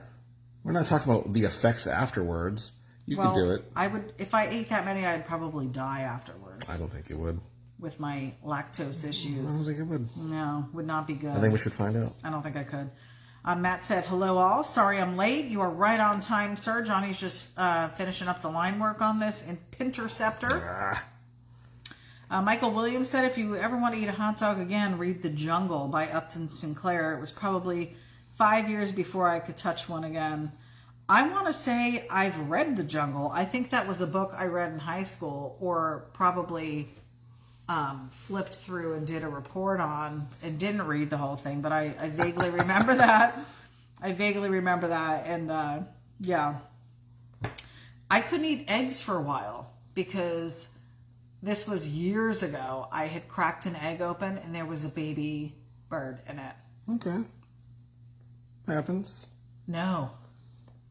We're not talking about the effects afterwards. You could do it. I would. If I ate that many, I'd probably die afterwards. I don't think you would. With my lactose issues. I don't think it would. No, would not be good. I think we should find out. I don't think I could. Matt said, hello all. Sorry I'm late. You are right on time, sir. Johnny's just finishing up the line work on this in Pinterceptor. Michael Williams said, if you ever want to eat a hot dog again, read The Jungle by Upton Sinclair. It was probably 5 years before I could touch one again. I want to say I've read The Jungle. I think that was a book I read in high school, or probably flipped through and did a report on, and didn't read the whole thing, but I vaguely remember that. And yeah. I couldn't eat eggs for a while because this was years ago. I had cracked an egg open and there was a baby bird in it. Okay. Happens. No.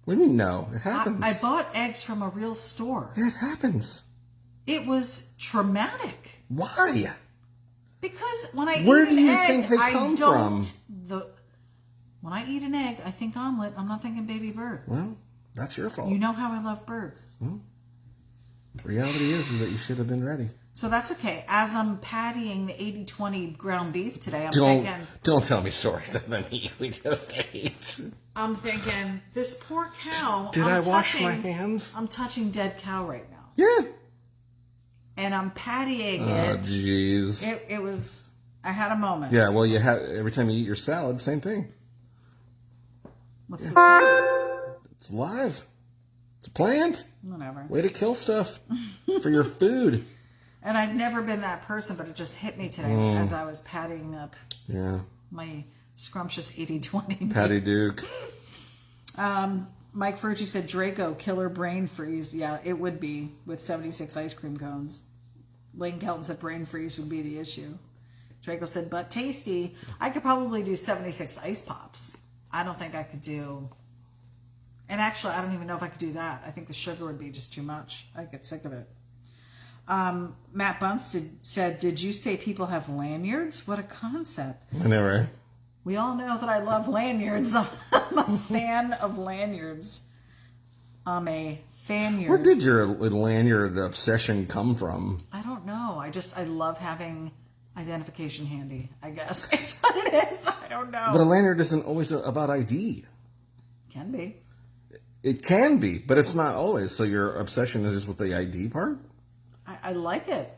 What do you mean no? It happens. I bought eggs from a real store. It happens. It was traumatic. Why? Because when I Where eat an do you egg, think they come from? When I eat an egg, I think omelet. I'm not thinking baby bird. Well, that's your fault. You know how I love birds. Well, the reality is that you should have been ready. So that's okay. As I'm pattying the 80-20 ground beef today, I'm thinking... Don't tell me stories of the meat we just ate. I'm thinking, this poor cow... Did I wash my hands? I'm touching dead cow right now. Yeah. And I'm pattying it. Oh, jeez. It was... I had a moment. Yeah, well, you have every time you eat your salad, same thing. What's the salad? It's live. It's a plant. Whatever. Way to kill stuff for your food. And I've never been that person, but it just hit me today as I was pattying up my scrumptious 80-20. Patty Duke. Mike Ferrucci said Draco, killer brain freeze. Yeah, it would be with 76 ice cream cones. Lane Kelton said brain freeze would be the issue. Draco said, but tasty. I could probably do 76 ice pops. I don't think I could do... And actually, I don't even know if I could do that. I think the sugar would be just too much. I'd get sick of it. Matt Bunce said, did you say people have lanyards? What a concept. I know, right? We all know that I love lanyards. I'm a fan of lanyards. I'm a fanyard. Where did your lanyard obsession come from? I don't know. I love having identification handy, I guess. It's what it is. I don't know. But a lanyard isn't always about ID. Can be. It can be, but it's not always. So your obsession is just with the ID part? I like it.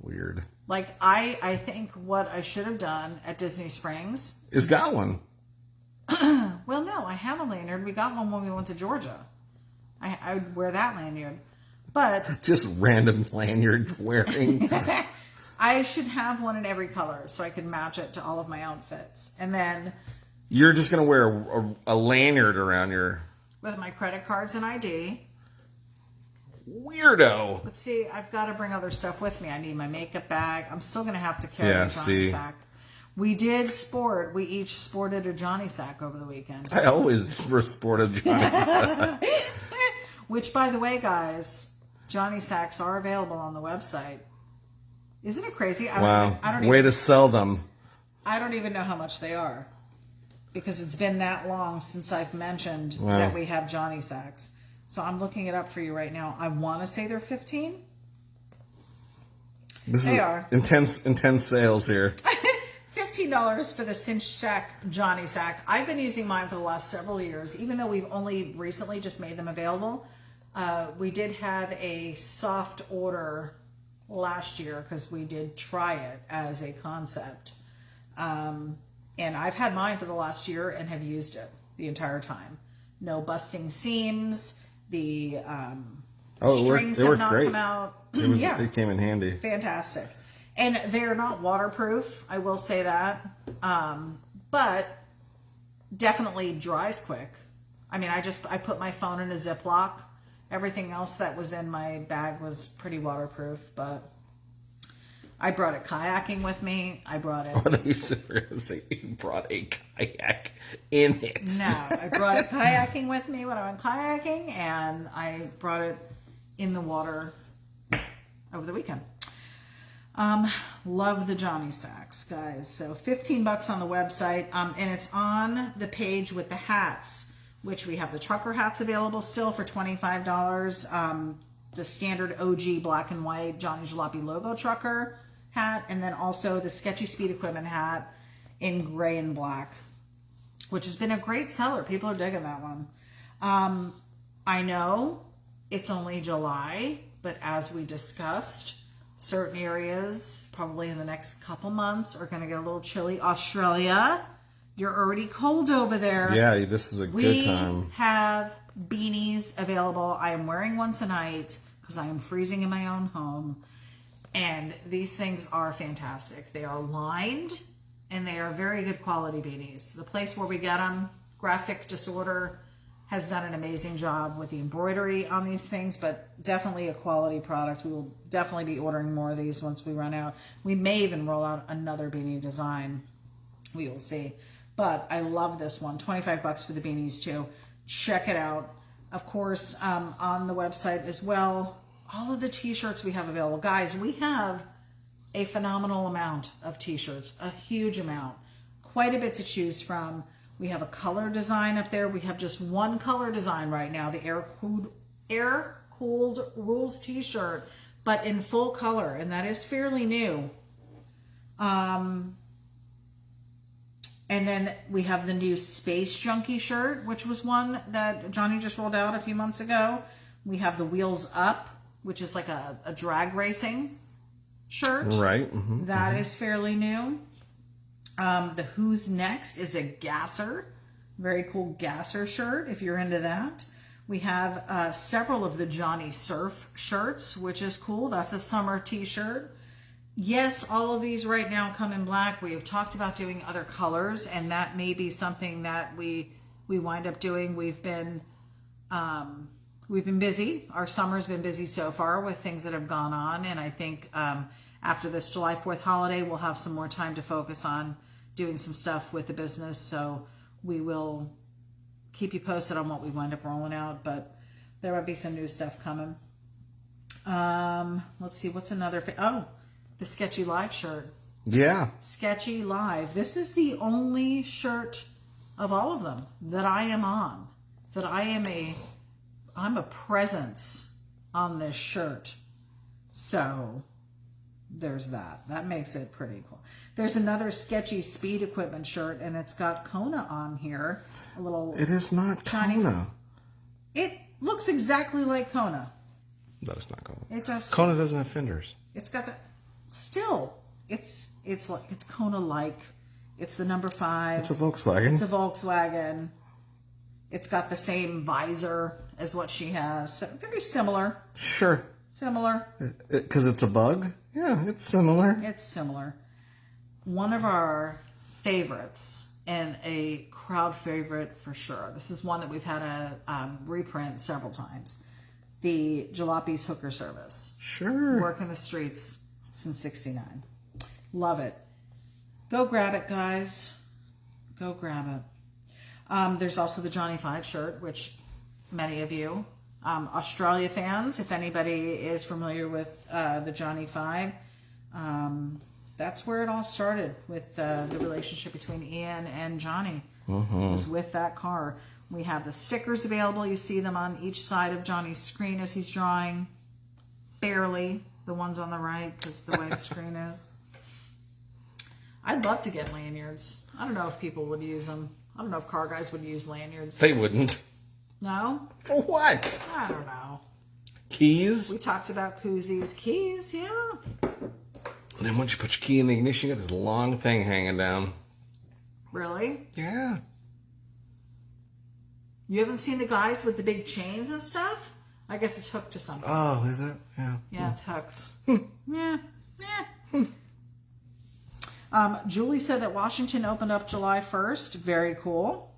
Weird. Like, I think what I should have done at Disney Springs... Is got one. Well, no, I have a lanyard. We got one when we went to Georgia. I would wear that lanyard. But... Just random lanyard wearing. I should have one in every color so I could match it to all of my outfits. And then... You're just going to wear a lanyard around your... With my credit cards and ID... Weirdo. But see, I've got to bring other stuff with me. I need my makeup bag. I'm still going to have to carry a Johnny sack. We each sported a Johnny sack over the weekend. I always sported Johnny sack. Which, by the way, guys, Johnny sacks are available on the website. Isn't it crazy? Way to sell them. I don't even know how much they are. Because it's been that long since I've mentioned that we have Johnny sacks. So I'm looking it up for you right now. I want to say they're $15. They are intense sales here. $15 for the cinch sack Johnny sack. I've been using mine for the last several years, even though we've only recently just made them available. We did have a soft order last year because we did try it as a concept. And I've had mine for the last year and have used it the entire time. No busting seams. The strings have not come out. It came in handy. Fantastic. And they're not waterproof, I will say that. But definitely dries quick. I mean, I put my phone in a Ziploc. Everything else that was in my bag was pretty waterproof, but I brought it kayaking with me. I brought it. You brought a kayak in it. No, I brought it kayaking with me when I went kayaking, and I brought it in the water over the weekend. Love the Johnny sacks, guys. So $15 on the website, and it's on the page with the hats, which we have the trucker hats available still for $25. The standard OG black and white Johnny Jalopy logo trucker hat, and then also the Sketchy Speed Equipment hat in gray and black, which has been a great seller. People are digging that one. I know it's only July, but as we discussed, certain areas probably in the next couple months are going to get a little chilly. Australia, you're already cold over there. Yeah, this is a good time. We have beanies available. I am wearing one tonight because I am freezing in my own home. And these things are fantastic. They are lined, and they are very good quality beanies. The place where we get them, Graphic Disorder, has done an amazing job with the embroidery on these things, but definitely a quality product. We will definitely be ordering more of these once we run out. We may even roll out another beanie design. We will see. But I love this one. $25 for the beanies too. Check it out. Of course, on the website as well, all of the t-shirts we have available. Guys, we have a phenomenal amount of t-shirts, a huge amount, quite a bit to choose from. We have a color design up there. We have just one color design right now, the air-cooled rules t-shirt, but in full color, and that is fairly new. And then we have the new Space Junkie shirt, which was one that Johnny just rolled out a few months ago. We have the Wheels Up, which is like a drag racing shirt. Right. That is fairly new. The Who's Next is a gasser. Very cool gasser shirt if you're into that. We have several of the Johnny Surf shirts, which is cool. That's a summer t-shirt. Yes, all of these right now come in black. We have talked about doing other colors, and that may be something that we wind up doing. We've been busy. Our summer's been busy so far with things that have gone on, and I think after this July 4th holiday, we'll have some more time to focus on doing some stuff with the business. So we will keep you posted on what we wind up rolling out, but there will be some new stuff coming. Let's see, what's another? The Sketchy Live shirt. Yeah. Sketchy Live. This is the only shirt of all of them that I am on. That I'm a presence on this shirt. So there's that. That makes it pretty cool. There's another Sketchy Speed Equipment shirt, and it's got Kona on here. A little. It is not Kona. It looks exactly like Kona. That is not Kona. It does. Kona doesn't have fenders. It's got that. Still, it's Kona-like. It's the number 5. It's a Volkswagen. It's a Volkswagen. It's got the same visor as what she has. So very similar. Sure. Similar. Because it's a bug? Yeah, it's similar. It's similar. One of our favorites, and a crowd favorite for sure. This is one that we've had a reprint several times. The Jalopies Hooker Service. Sure. Working the streets since '69. Love it. Go grab it, guys. Go grab it. There's also the Johnny 5 shirt, which many of you, Australia fans, if anybody is familiar with the Johnny 5, that's where it all started with the relationship between Ian and Johnny. It was with that car. We have the stickers available. You see them on each side of Johnny's screen as he's drawing. Barely the ones on the right because the way the screen is. I'd love to get lanyards. I don't know if people would use them. I don't know if car guys would use lanyards. They wouldn't. No? For what? I don't know. Keys? We talked about koozies. Keys, yeah. And then once you put your key in the ignition, you got this long thing hanging down. Really? Yeah. You haven't seen the guys with the big chains and stuff? I guess it's hooked to something. Oh, is it? Yeah. Yeah, it's hooked. Yeah. Julie said that Washington opened up July 1st. Very cool.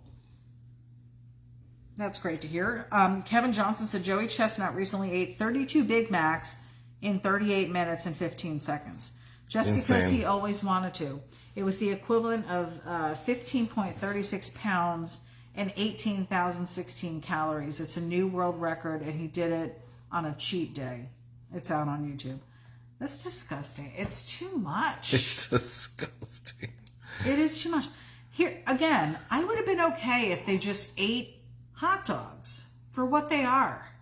That's great to hear. Kevin Johnson said Joey Chestnut recently ate 32 Big Macs in 38 minutes and 15 seconds. Just Insane. because he always wanted to. It was the equivalent of 15.36 pounds and 18,016 calories. It's a new world record, and he did it on a cheat day. It's out on YouTube. That's disgusting. It's too much. It's disgusting. It is too much. Here, again, I would have been okay if they just ate hot dogs for what they are.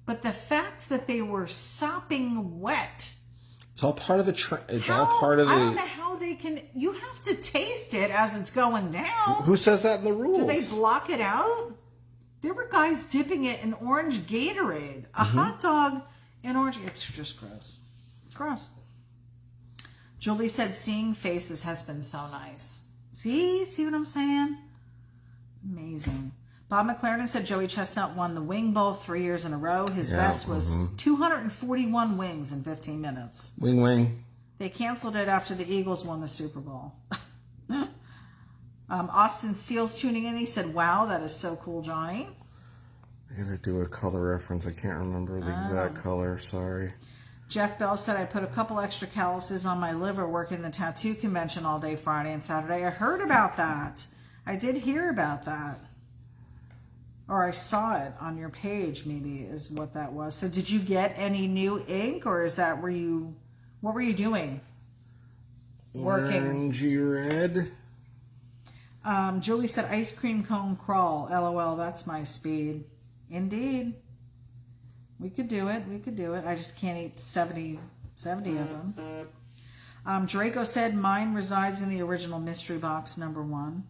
But the fact that they were sopping wet. It's all part of the all part of the. I don't know how they can. You have to taste it as it's going down. Who says that in the rules? Do they block it out? There were guys dipping it in orange Gatorade. A hot dog in orange. It's just gross. It's gross. Julie said seeing faces has been so nice. See what I'm saying? Amazing. Bob McLaren said Joey Chestnut won the Wing Bowl 3 years in a row. His best was 241 wings in 15 minutes. Wing. They canceled it after the Eagles won the Super Bowl. Austin Steele's tuning in. He said, wow, that is so cool, Johnny. I gotta do a color reference. I can't remember the exact color. Sorry. Jeff Bell said, I put a couple extra calluses on my liver working the tattoo convention all day Friday and Saturday. I heard about that. I did hear about that. Or I saw it on your page, maybe, is what that was. So did you get any new ink, or is that what were you doing? Working. Orangey red. Julie said, ice cream cone crawl. LOL, that's my speed. Indeed. We could do it. I just can't eat 70 of them. Draco said, mine resides in the original mystery box #1.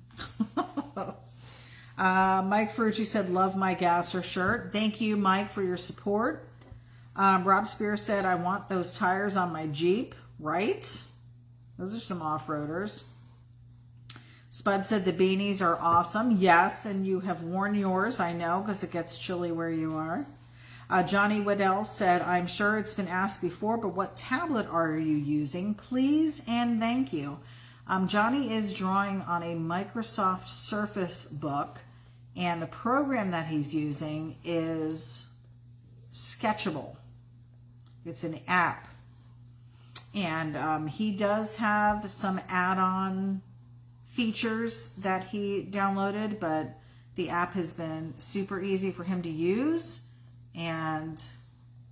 Mike Ferrucci said, love my Gasser shirt. Thank you, Mike, for your support. Rob Spear said, I want those tires on my Jeep. Right? Those are some off-roaders. Spud said the beanies are awesome. Yes, and you have worn yours, I know, because it gets chilly where you are. Johnny Waddell said, I'm sure it's been asked before, but what tablet are you using? Please and thank you. Johnny is drawing on a Microsoft Surface book, and the program that he's using is Sketchable. It's an app. And he does have some add-on features that he downloaded, but the app has been super easy for him to use, and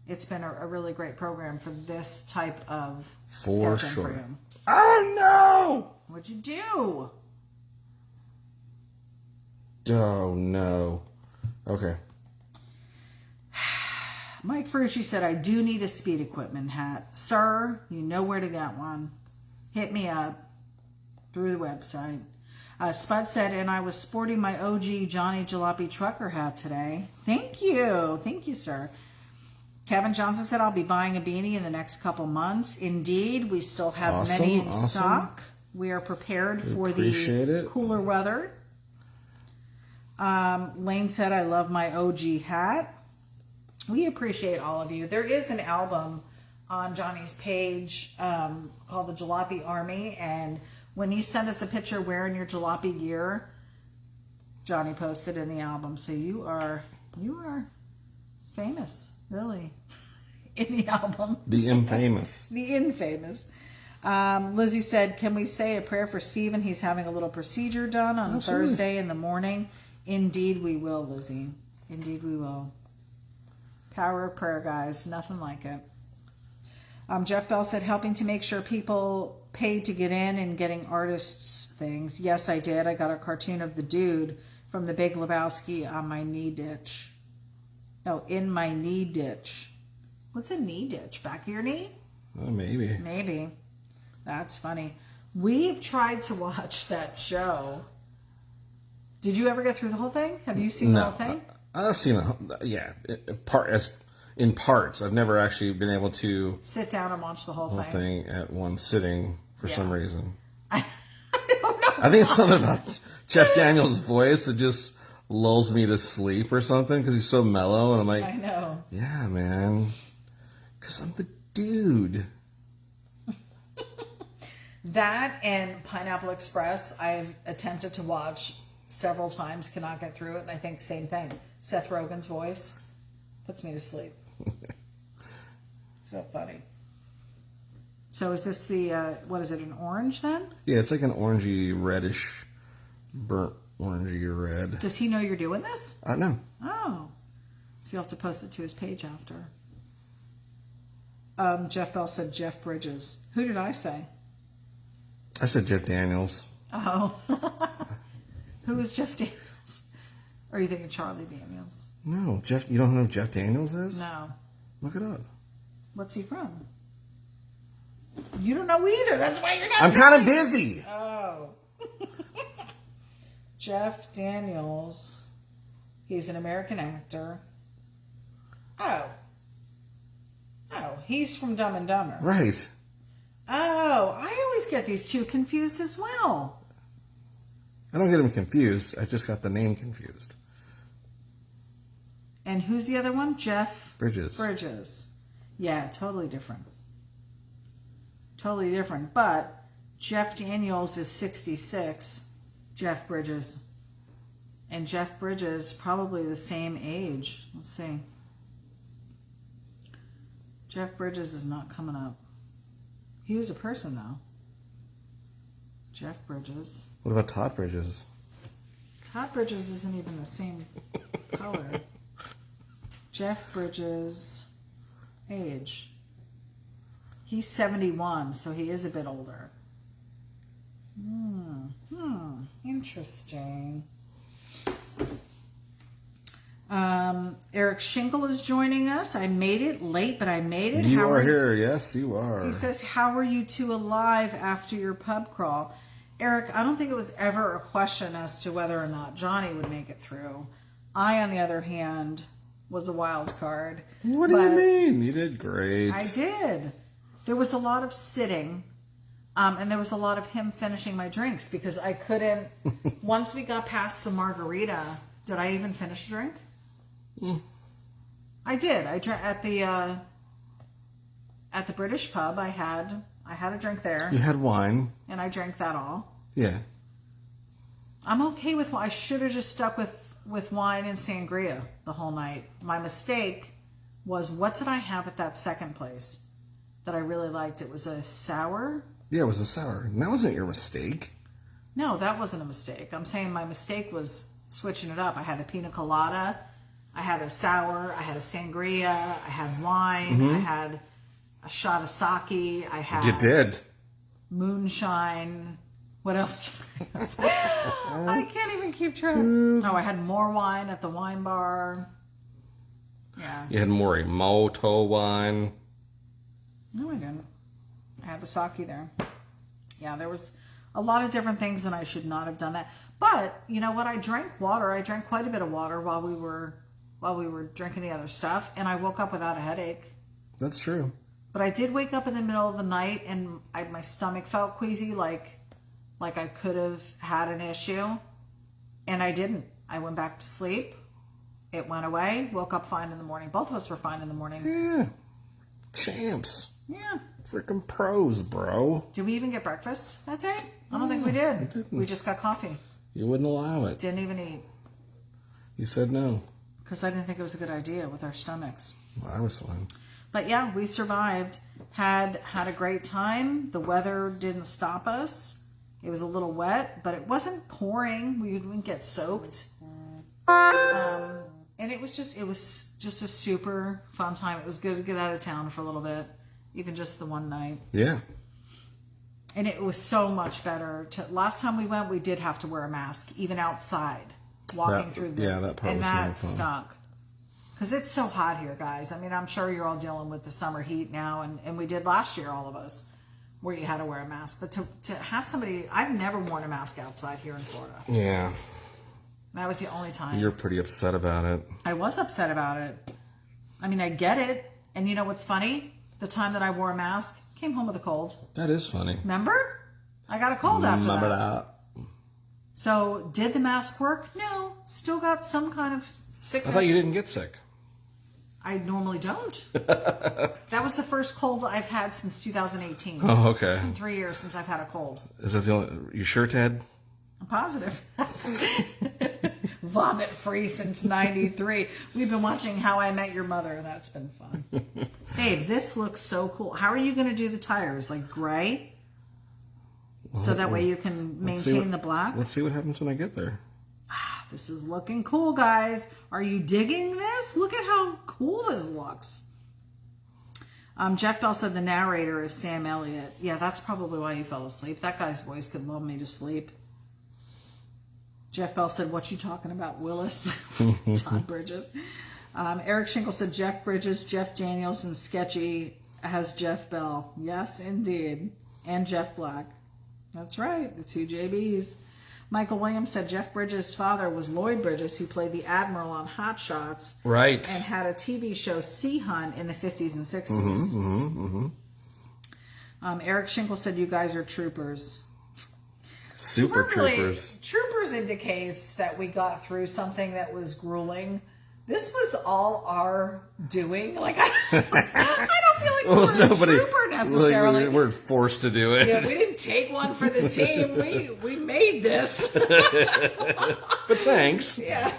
it's been a really great program for this type of For sketching sure. for you. Oh no! What'd you do? Oh no. Okay. Mike Ferrucci said, I do need a speed equipment hat. Sir, you know where to get one. Hit me up through the website. Spud said, and I was sporting my OG Johnny Jalopy trucker hat today. Thank you. Thank you, sir. Kevin Johnson said, I'll be buying a beanie in the next couple months. Indeed, we still have many in stock. We are prepared for the cooler weather. Lane said, I love my OG hat. We appreciate all of you. There is an album on Johnny's page called the Jalopy Army, and when you send us a picture wearing your jalopy gear, Johnny posted in the album. So you are famous, really, in the album. The infamous. The infamous. Lizzie said, can we say a prayer for Stephen? He's having a little procedure done on Thursday in the morning. Indeed we will, Lizzie. Indeed we will. Power of prayer, guys. Nothing like it. Jeff Bell said, helping to make sure people paid to get in and getting artists things. Yes, I did. I got a cartoon of the dude from The Big Lebowski on my knee ditch. Oh, in my knee ditch. What's a knee ditch? Back of your knee? Maybe. Maybe. That's funny. We've tried to watch that show. Did you ever get through the whole thing? Have you seen the whole thing? I've seen in parts. I've never actually been able to sit down and watch the whole thing at one sitting for some reason. I don't know. I think it's something about Jeff Daniels' voice that just lulls me to sleep or something because he's so mellow, and I'm like, I know. Yeah, man, because I'm the dude. That and Pineapple Express, I've attempted to watch several times, cannot get through it, and I think same thing. Seth Rogen's voice puts me to sleep. So funny. So is this the, what is it, an orange then? Yeah, it's like an orangey reddish, burnt orangey red. Does he know you're doing this? No. Oh. So you'll have to post it to his page after. Jeff Bell said Jeff Bridges. Who did I say? I said Jeff Daniels. Oh. Who is Jeff Daniels? Or are you thinking Charlie Daniels? No, Jeff. You don't know who Jeff Daniels is? No. Look it up. What's he from? You don't know either. That's why you're not. I'm kind of busy. Oh. Jeff Daniels. He's an American actor. Oh. Oh, he's from Dumb and Dumber. Right. Oh, I always get these two confused as well. I don't get them confused. I just got the name confused. And who's the other one? Jeff Bridges. Bridges. Yeah, totally different. Totally different. But Jeff Daniels is 66. Jeff Bridges. And Jeff Bridges, probably the same age. Let's see. Jeff Bridges is not coming up. He is a person, though. Jeff Bridges. What about Todd Bridges? Todd Bridges isn't even the same color. Jeff Bridges, age. He's 71, so he is a bit older. Interesting. Eric Shingle is joining us. I made it late, but I made it. You are here. Yes, you are. He says, how are you two alive after your pub crawl? Eric, I don't think it was ever a question as to whether or not Johnny would make it through. I, on the other hand, was a wild card. What do you mean? You did great. I did. There was a lot of sitting, and there was a lot of him finishing my drinks because I couldn't. Once we got past the margarita, did I even finish a drink? I did. I drank at the British pub. I had a drink there. You had wine, and I drank that all. Yeah. I'm okay with. I should have just stuck with wine and sangria the whole night. My mistake was, what did I have at that second place that I really liked? It was a sour. Yeah, it was a sour. And that wasn't your mistake. No, that wasn't a mistake. I'm saying my mistake was switching it up. I had a pina colada. I had a sour, I had a sangria, I had wine, I had a shot of sake, I had You did. moonshine. What else? I can't even keep track. Oh, I had more wine at the wine bar. Yeah. You had Morimoto wine. No, I didn't. I had the sake there. Yeah, there was a lot of different things, and I should not have done that. But you know what? I drank water. I drank quite a bit of water while we were drinking the other stuff, and I woke up without a headache. That's true. But I did wake up in the middle of the night, and my stomach felt queasy, like I could have had an issue, and I didn't. I went back to sleep. It went away. Woke up fine in the morning. Both of us were fine in the morning. Yeah. Champs. Yeah. Freaking pros, bro. Did we even get breakfast that day? I don't think we did. We just got coffee. You wouldn't allow it. Didn't even eat. You said no. Because I didn't think it was a good idea with our stomachs. Well, I was fine. But yeah, we survived. Had a great time. The weather didn't stop us. It was a little wet, but it wasn't pouring. We didn't get soaked. And it was just a super fun time. It was good to get out of town for a little bit, even just the one night. Yeah. And it was so much better. Last time we went, we did have to wear a mask, even outside, walking through the... Yeah, that part and was really that fun. stunk. Because it's so hot here, guys. I mean, I'm sure you're all dealing with the summer heat now, and we did last year, all of us, where you had to wear a mask. But to have somebody... I've never worn a mask outside here in Florida. Yeah. That was the only time. You're pretty upset about it. I was upset about it. I mean, I get it. And you know what's funny? The time that I wore a mask, came home with a cold. That is funny. Remember? I got a cold after Remember that. So, did the mask work? No. Still got some kind of sickness. I thought you didn't get sick. I normally don't. That was the first cold I've had since 2018. Oh, okay. It's been 3 years since I've had a cold. Is that the only... You sure, Ted? I'm positive. Vomit free since 93. We've been watching How I Met Your Mother, and that's been fun. Babe, this looks so cool. How are you going to do the tires? Like gray? So that way you can maintain the black? Let's see what happens when I get there. This is looking cool, guys. Are you digging this? Look at how cool this looks. Jeff Bell said the narrator is Sam Elliott. Yeah, that's probably why he fell asleep. That guy's voice could lull me to sleep. Jeff Bell said, what you talking about, Willis? Todd Bridges. Eric Schinkel said, Jeff Bridges, Jeff Daniels, and Sketchy has Jeff Bell. Yes, indeed. And Jeff Black. That's right, the two JBs. Michael Williams said Jeff Bridges' father was Lloyd Bridges, who played the Admiral on Hot Shots. Right. And had a TV show, Sea Hunt, in the 50s and 60s. Eric Schinkel said, you guys are troopers. Super Really, troopers. troopers indicates that we got through something that was grueling. This was all our doing. Like, I don't feel like we're a trooper necessarily. Like we're forced to do it. Yeah, we didn't take one for the team. We made this. But thanks. Yeah.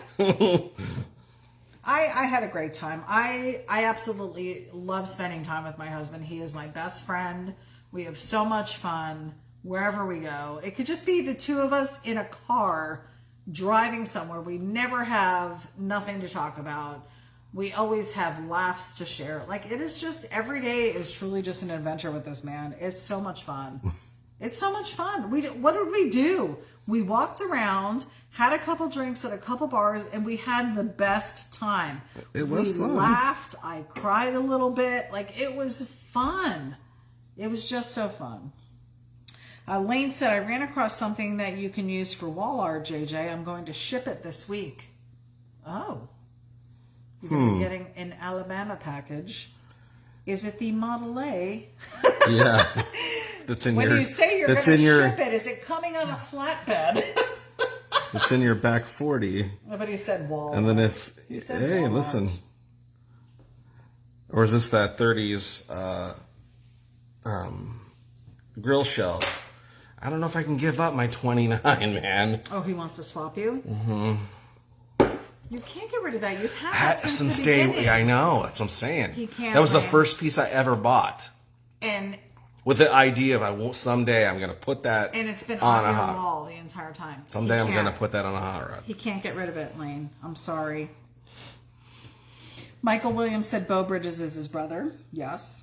I had a great time. I absolutely love spending time with my husband. He is my best friend. We have so much fun wherever we go. It could just be the two of us in a car driving somewhere. We never have nothing to talk about. We always have laughs to share. Like, it is just, every day is truly just an adventure with this man. It's so much fun. It's so much fun. What did we do? We walked around, had a couple drinks at a couple bars, and we had the best time. It was fun. We laughed. I cried a little bit. Like, it was fun. It was just so fun. Lane said, I ran across something that you can use for wall art, JJ. I'm going to ship it this week. Oh. You're going to be getting an Alabama package. Is it the Model A? Yeah. That's in when your... you say you're going to ship it, is it coming on a flatbed? It's in your back 40. But he said wall. And then if... He said hey, wall listen. art. Or is this that 30s grill shell? I don't know if I can give up my 29, man. Oh, he wants to swap you? Mm-hmm. You can't get rid of that. You've had that since the beginning. Yeah, I know. That's what I'm saying. He can't. That was the win. first piece I ever bought. And with the idea of someday I'm going to put that and it's been on on a your hot wall the entire time. Someday I'm going to put that on a hot rod. He can't get rid of it, Lane. I'm sorry. Michael Williams said Bo Bridges is his brother. Yes.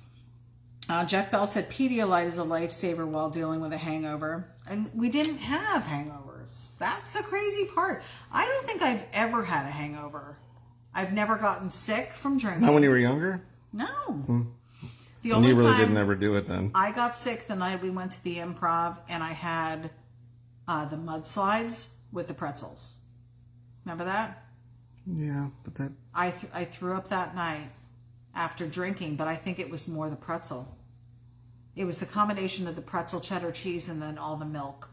Jeff Bell said Pedialyte is a lifesaver while dealing with a hangover. And we didn't have hangovers. That's the crazy part. I don't think I've ever had a hangover. I've never gotten sick from drinking. Not when you were younger? No. The And only you really time didn't ever do it then. I got sick the night we went to the Improv, and I had the mudslides with the pretzels. Remember that? Yeah, but that... I threw up that night after drinking, but I think it was more the pretzel. It was the combination of the pretzel, cheddar cheese, and then all the milk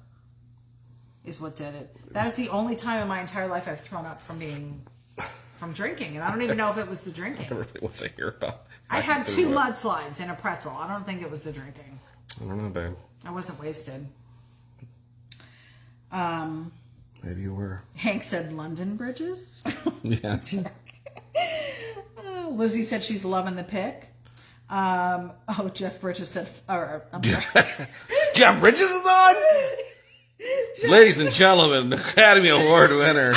is what did it. That is the only time in my entire life I've thrown up from drinking, and I don't even know if it was the drinking. I really want to hear about. I had 2 mudslides and a pretzel. I don't think it was the drinking. I don't know, babe. I wasn't wasted. Maybe you were. Hank said London bridges. Yeah. Lizzie said she's loving the pic. Jeff Bridges said, Jeff Bridges is on? Ladies and gentlemen, Academy Award winner,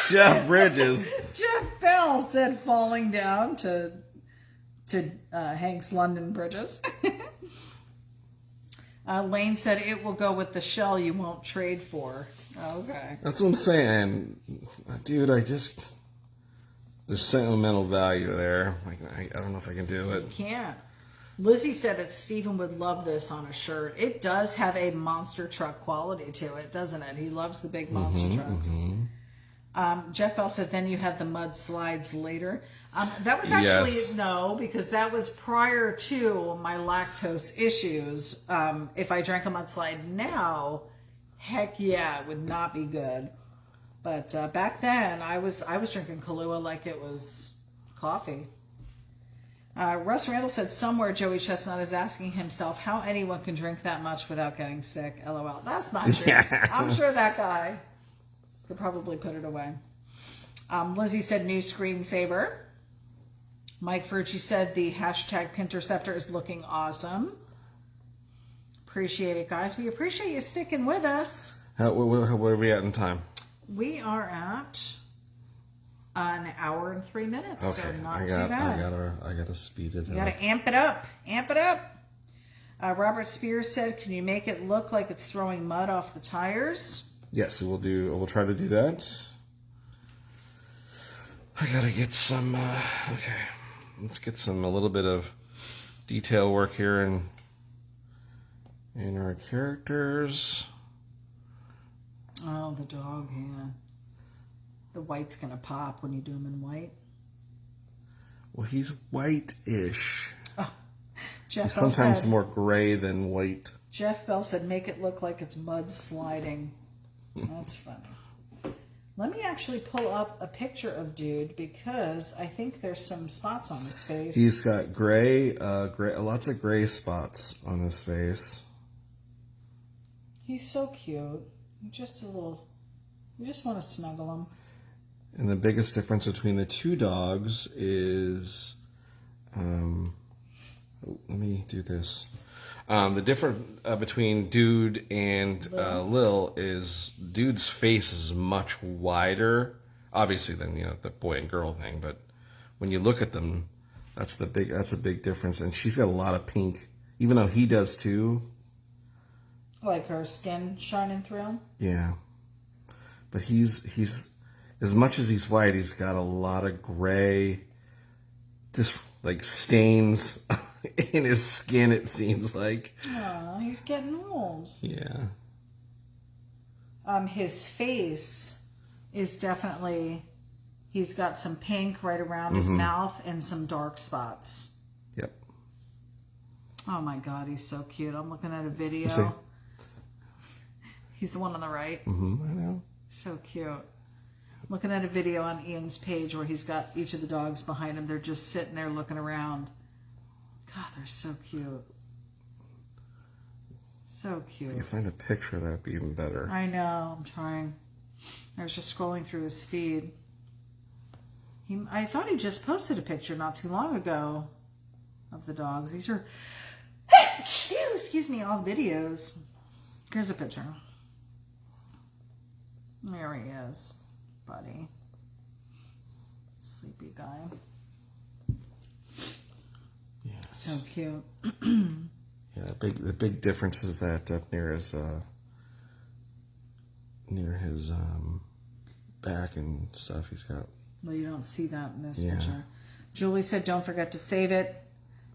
Jeff Bridges. Jeff Bell said falling down to Hank's London bridges. Lane said it will go with the shell you won't trade for. Okay. That's what I'm saying. Dude, there's sentimental value there. I don't know if I can do it. Can't. Lizzie said that Stephen would love this on a shirt. It does have a monster truck quality to it, doesn't it? He loves the big monster trucks. Jeff Bell said then you had the mud slides later. That was actually, no, because that was prior to my lactose issues. If I drank a mudslide now, heck yeah, it would not be good. But back then, I was drinking Kahlua like it was coffee. Russ Randall said somewhere Joey Chestnut is asking himself how anyone can drink that much without getting sick. LOL. That's not true. Yeah. I'm sure that guy could probably put it away. Lizzie said new screensaver. Mike Ferrucci said the hashtag Pinterceptor is looking awesome. Appreciate it, guys. We appreciate you sticking with us. What are we at in time? We are at an hour and 3 minutes, Okay, so not too bad. I gotta speed it You up. gotta amp it up. Amp it up. Robert Spears said, can you make it look like it's throwing mud off the tires? Yes, we'll try to do that. I gotta get some. Okay, let's get a little bit of detail work here in our characters. Oh, the dog, yeah. The white's gonna pop when you do him in white. Well, he's white-ish. Jeff He's Bell sometimes said, more gray than white. Jeff Bell said, make it look like it's mud sliding. That's funny. Let me actually pull up a picture of dude because I think there's some spots on his face. He's got gray, lots of gray spots on his face. He's so cute. You just want to snuggle him. And the biggest difference between the two dogs is, let me do this. The difference between Dude and Lil is Dude's face is much wider, obviously, than the boy and girl thing. But when you look at them, that's a big difference. And she's got a lot of pink, even though he does too. Like her skin shining through. Yeah, but he's as much as he's white, he's got a lot of gray, just like stains in his skin. It seems like. Aw, he's getting old. Yeah. His face is definitely. He's got some pink right around his mouth and some dark spots. Yep. Oh my God, he's so cute. I'm looking at a video. See? He's the one on the right. I know. So cute. I'm looking at a video on Ian's page where he's got each of the dogs behind him. They're just sitting there looking around. God, they're so cute. So cute. If you find a picture, that'd be even better. I know. I'm trying. I was just scrolling through his feed. I thought he just posted a picture not too long ago of the dogs. These are, excuse me, all videos. Here's a picture. There he is, buddy. Sleepy guy. So cute. Yeah, the big difference is that up near his back and stuff, he's got. Well, you don't see that in this Yeah. picture. Julie said, don't forget to save it.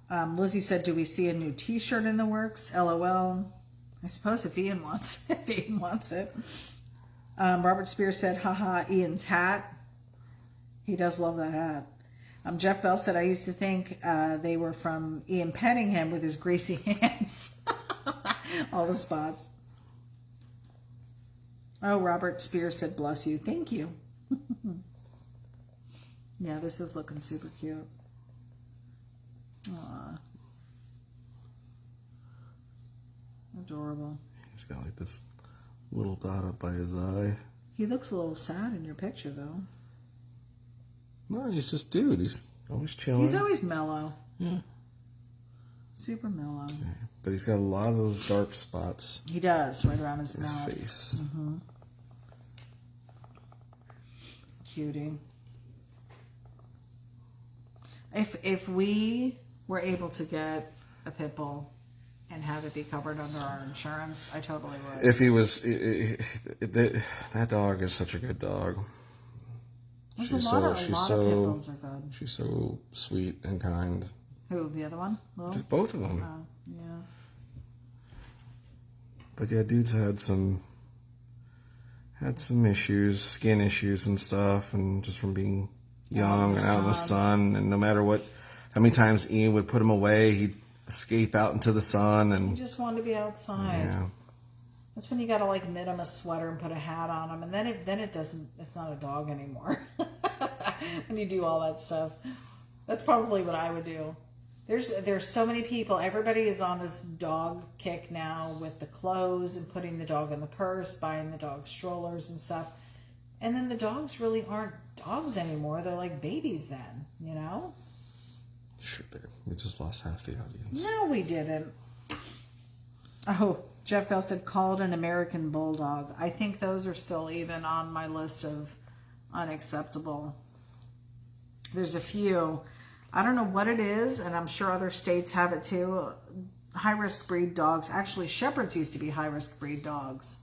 Lizzie said, do we see a new t-shirt in the works? LOL. I suppose if Ian wants it. Robert Spears said, haha, Ian's hat. He does love that hat. Jeff Bell said, I used to think they were from Ian petting him with his greasy hands. All the spots. Oh, Robert Spears said, bless you. Thank you. Yeah, this is looking super cute. Aww. Adorable. He's got like this little dot up by his eye. He looks a little sad in your picture, though. No, he's just dude. He's always chilling. He's always mellow. Yeah. Super mellow. Okay. But he's got a lot of those dark spots. He does, right around his in mouth. His face. Mm-hmm. Cutie. If we were able to get a pit bull and have it be covered under our insurance, I totally would. If he was, that dog is such a good dog. There's a lot of pit bulls are good. She's so sweet and kind. Who, the other one? Will? Just both of them. Oh, yeah. But yeah, dude's had some issues, skin issues and stuff, and just from being young and out in the sun, and no matter how many times Ian would put him away, he'd escape out into the sun, and He just wanted to be outside. yeah. That's when you got to like knit him a sweater and put a hat on him, and then it doesn't. It's not a dog anymore. When you do all that stuff, that's probably what I would do. There's so many people. Everybody is on this dog kick now with the clothes and putting the dog in the purse, buying the dog strollers and stuff, and then the dogs really aren't dogs anymore. They're like babies then, you know. Sure, we just lost half the audience. No, we didn't. Oh, Jeff Bell said, called an American Bulldog. I think those are still even on my list of unacceptable. There's a few. I don't know what it is, and I'm sure other states have it too. High-risk breed dogs. Actually, Shepherds used to be high-risk breed dogs,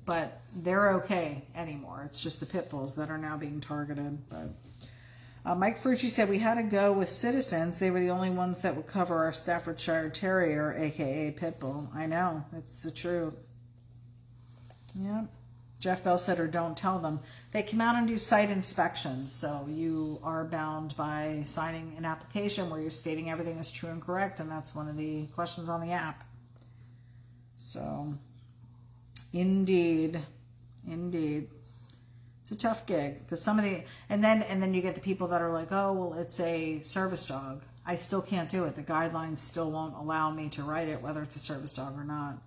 but they're okay anymore. It's just the pit bulls that are now being targeted. But Mike Frucci said, we had to go with Citizens. They were the only ones that would cover our Staffordshire Terrier, a.k.a. pit bull. I know. It's the truth. Yeah. Jeff Bell said, or don't tell them. They come out and do site inspections, so you are bound by signing an application where you're stating everything is true and correct, and that's one of the questions on the app. So, indeed. It's a tough gig, because some of the, and then you get the people that are like, oh, well, it's a service dog. I still can't do it. The guidelines still won't allow me to write it, whether it's a service dog or not.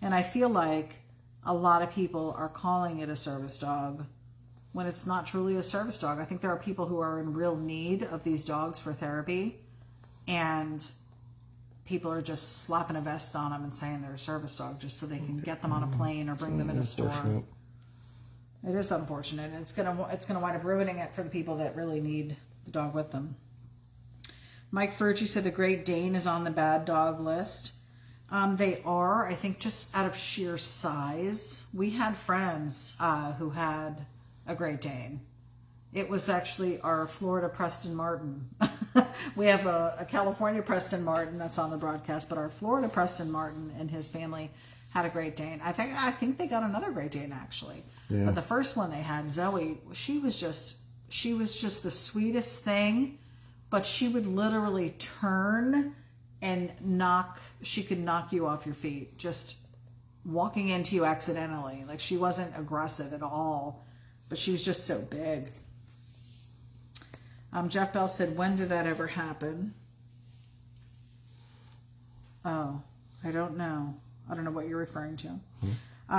And I feel like a lot of people are calling it a service dog when it's not truly a service dog. I think there are people who are in real need of these dogs for therapy, and people are just slapping a vest on them and saying they're a service dog just so they can get them on a plane or bring them in a store. It is unfortunate, and it's gonna wind up ruining it for the people that really need the dog with them. Mike Fergie said the Great Dane is on the bad dog list. They are, I think, just out of sheer size. We had friends who had a Great Dane. It was actually our Florida Preston Martin. We have a California Preston Martin that's on the broadcast, but our Florida Preston Martin and his family had a Great Dane. I think they got another Great Dane actually. Yeah. But the first one they had, Zoe, she was just the sweetest thing, but she would literally turn and she could knock you off your feet, just walking into you accidentally. Like, she wasn't aggressive at all, but she was just so big. Jeff Bell said, when did that ever happen? Oh, I don't know. I don't know what you're referring to.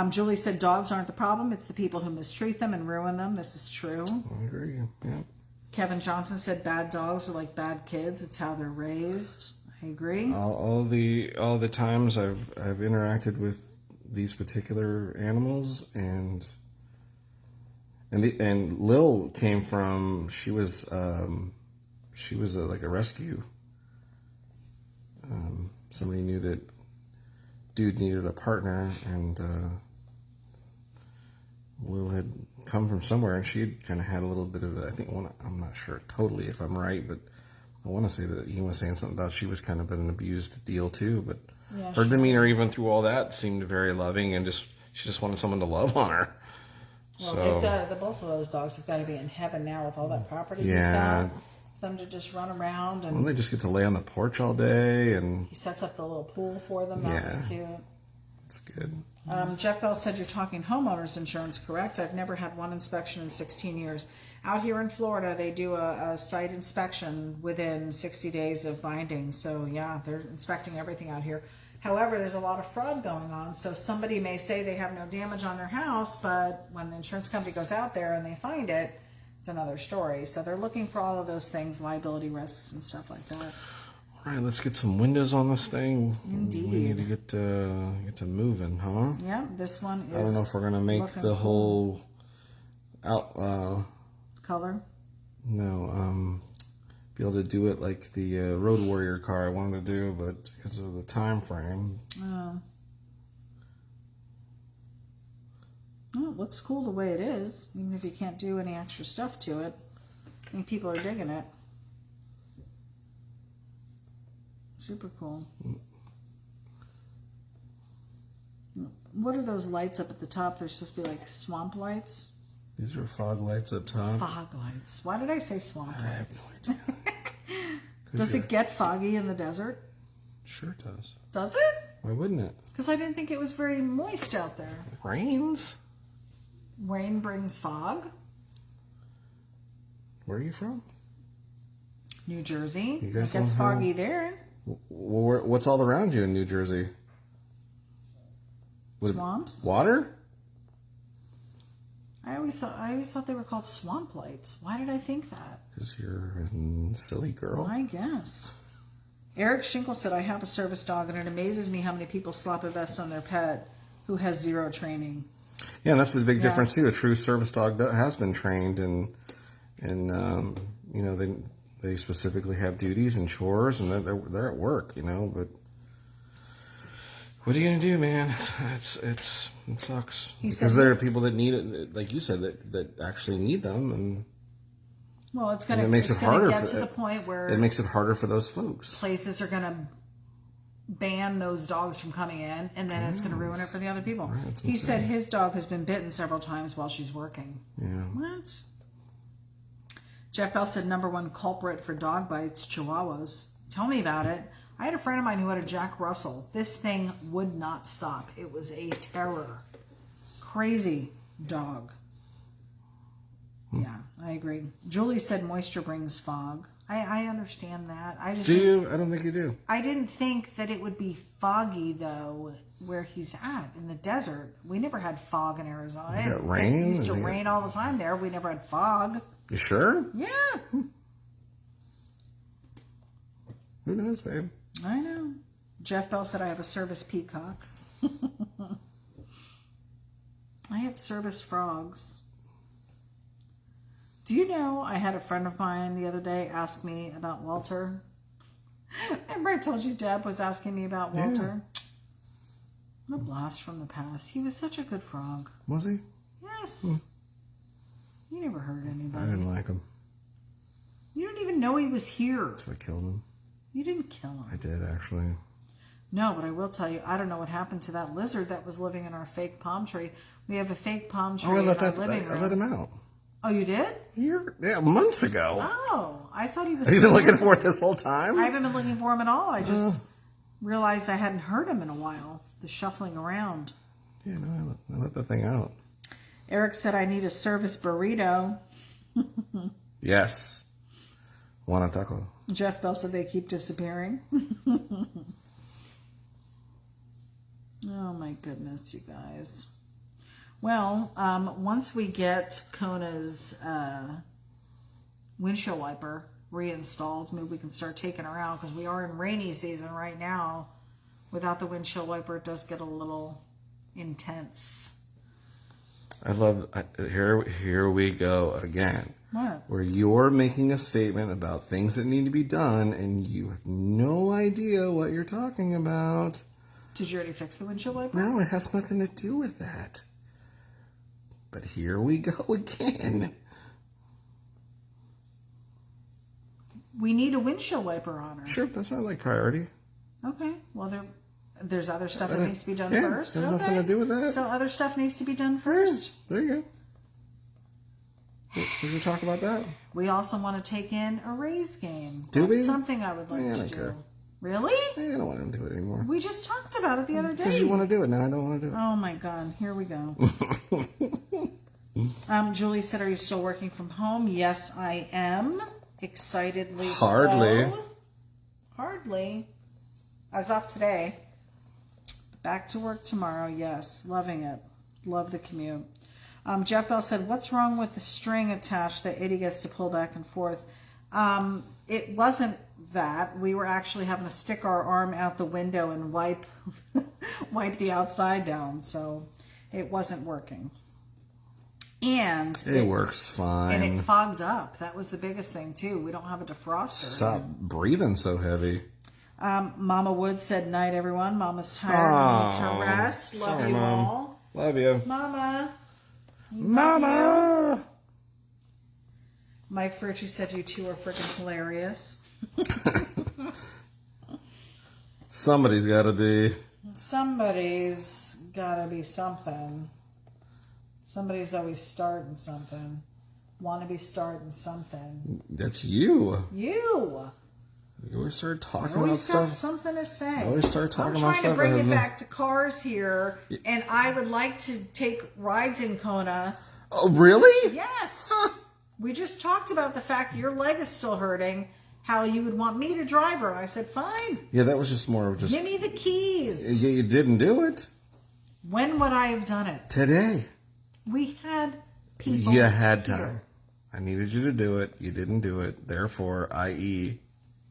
Julie said, dogs aren't the problem. It's the people who mistreat them and ruin them. This is true. I agree. Yeah. Kevin Johnson said, bad dogs are like bad kids. It's how they're raised. I agree. All the times I've interacted with these particular animals, and Lil came from, she was like a rescue somebody knew that dude needed a partner, and Will had come from somewhere, and she had kind of had a little bit of, I'm not sure totally if I'm right, but I want to say that he was saying something about she was kind of an abused deal too, but Yeah, her demeanor even through all that seemed very loving, and she just wanted someone to love on her. Well, So both of those dogs have got to be in heaven now with all that property Yeah. he's got. Them to just run around, and well, they just get to lay on the porch all day, and he sets up the little pool for them. That was cute. it's good. Jeff Bell said you're talking homeowners insurance, correct? I've never had one inspection in 16 years. Out here in Florida, they do a site inspection within 60 days of binding. So yeah, they're inspecting everything out here. However, there's a lot of fraud going on. So somebody may say they have no damage on their house, but when the insurance company goes out there and they find it, it's another story. So they're looking for all of those things, liability risks and stuff like that. All right, let's get some windows on this thing. Indeed. We need to get to moving, huh? Yeah, this one is. I don't know if we're gonna make looking the cool. whole out. Color. No, be able to do it like the Road Warrior car I wanted to do, but because of the time frame. Oh. Well, it looks cool the way it is, even if you can't do any extra stuff to it. I think people are digging it. Super cool. What are those lights up at the top? They're supposed to be like swamp lights? These are fog lights up top. Fog lights. Why did I say swamp I have lights? no idea. Does it get foggy in the desert? Sure does. Does it? Why wouldn't it? Because I didn't think it was very moist out there. It rains. Rain brings fog. Where are you from? New Jersey. You It guys gets don't foggy have- there. What's all around you in New Jersey? Swamps. Water? I always thought they were called swamp lights. Why did I think that? Because you're a silly girl. I guess. Eric Schinkel said, I have a service dog, and it amazes me how many people slap a vest on their pet who has zero training. Yeah, and that's the big Yeah. difference too. A true service dog has been trained, and you know they specifically have duties and chores, and they're at work, you know. But what are you gonna do, man? It sucks He because said- there are people that need it, like you said, that actually need them, and Well, it's And gonna it makes it's it gonna harder get for- to the point where it makes it harder for those folks. places are gonna ban those dogs from coming in, and then it's gonna ruin it for the other people. Right, that's He said insane. his dog has been bitten several times while she's working. Yeah. What? Jeff Bell said number one culprit for dog bites, Chihuahuas. Tell me about it. I had a friend of mine who had a Jack Russell. This thing would not stop. It was a terror. Crazy dog. Yeah, I agree. Julie said moisture brings fog. I understand that. I just Do you? I don't think you do. I didn't think that it would be foggy though where he's at in the desert. We never had fog in Arizona. You got rain? It used to Yeah. rain all the time there. We never had fog. You sure? Yeah, Who knows, babe? I know. Jeff Bell said I have a service peacock. I have service frogs. Do you know I had a friend of mine the other day ask me about Walter? Remember I told you Deb was asking me about Walter? What a blast from the past. He was such a good frog. Was he? Yes. You never hurt I anybody. didn't like him, You didn't even know he was here. so I killed him. You didn't kill him. I did, actually. No, but I will tell you, I don't know what happened to that lizard that was living in our fake palm tree. We have a fake palm tree Oh, I in let our that. living I room. let him out. Oh, you did? Months ago. Oh, I thought he was. Have you been still looking there. for it this whole time? I haven't been looking for him at all. I just realized I hadn't heard him in a while. The shuffling around. Yeah, no, I let that thing out. Eric said I need a service burrito. Yes. One taco. Jeff Bell said they keep disappearing. Oh my goodness, you guys. Well, once we get Kona's windshield wiper reinstalled, maybe we can start taking her out because we are in rainy season right now. Without the windshield wiper, it does get a little intense. I love. Here we go again. What? Where you're making a statement about things that need to be done, and you have no idea what you're talking about. Did you already fix the windshield wiper? No, it has nothing to do with that. But here we go again. We need a windshield wiper on her. Sure, that's not like priority. Okay. Well, there's other stuff that needs to be done Yeah, first. has Okay. nothing to do with that. So other stuff needs to be done first. There you go. We should talk about that. We also want to take in a raised game. Do That's we? something I would like Yeah, I to don't do. care. Really? I don't want to do it anymore. We just talked about it the other day. Because you want to do it now, I don't want to do it. Oh my God! Here we go. Julie said, "Are you still working from home?" Yes, I am. Excitedly. Hardly. So. Hardly. I was off today. Back to work tomorrow. Yes, loving it. Love the commute. Jeff Bell said, "What's wrong with the string attached that Itty gets to pull back and forth?" It wasn't that. We were actually having to stick our arm out the window and wipe the outside down, so it wasn't working. And It works fine. And it fogged up. That was the biggest thing too. We don't have a defroster. Stop breathing so heavy. Mama Wood said, "Night, everyone. Mama's tired. Needs her rest. Love Sorry, you Mom. all, Love you. Mama." Mama! Mike Furchy said, "You two are freaking hilarious." Somebody's got to be. Somebody's gotta be something. Somebody's always starting something. Want to be starting something. That's you. You always start talking always about got stuff. something to say. You always start talking I'm about trying stuff to bring that it has no- back to cars here, and I would like to take rides in Kona. Oh, really? Yes. We just talked about the fact your leg is still hurting, how you would want me to drive her. And I said, fine. Yeah, that was just more of just. Give me the keys. Yeah, you didn't do it When would I have done it? today. We had people. You had here. time. I needed you to do it. You didn't do it. Therefore, i.e.,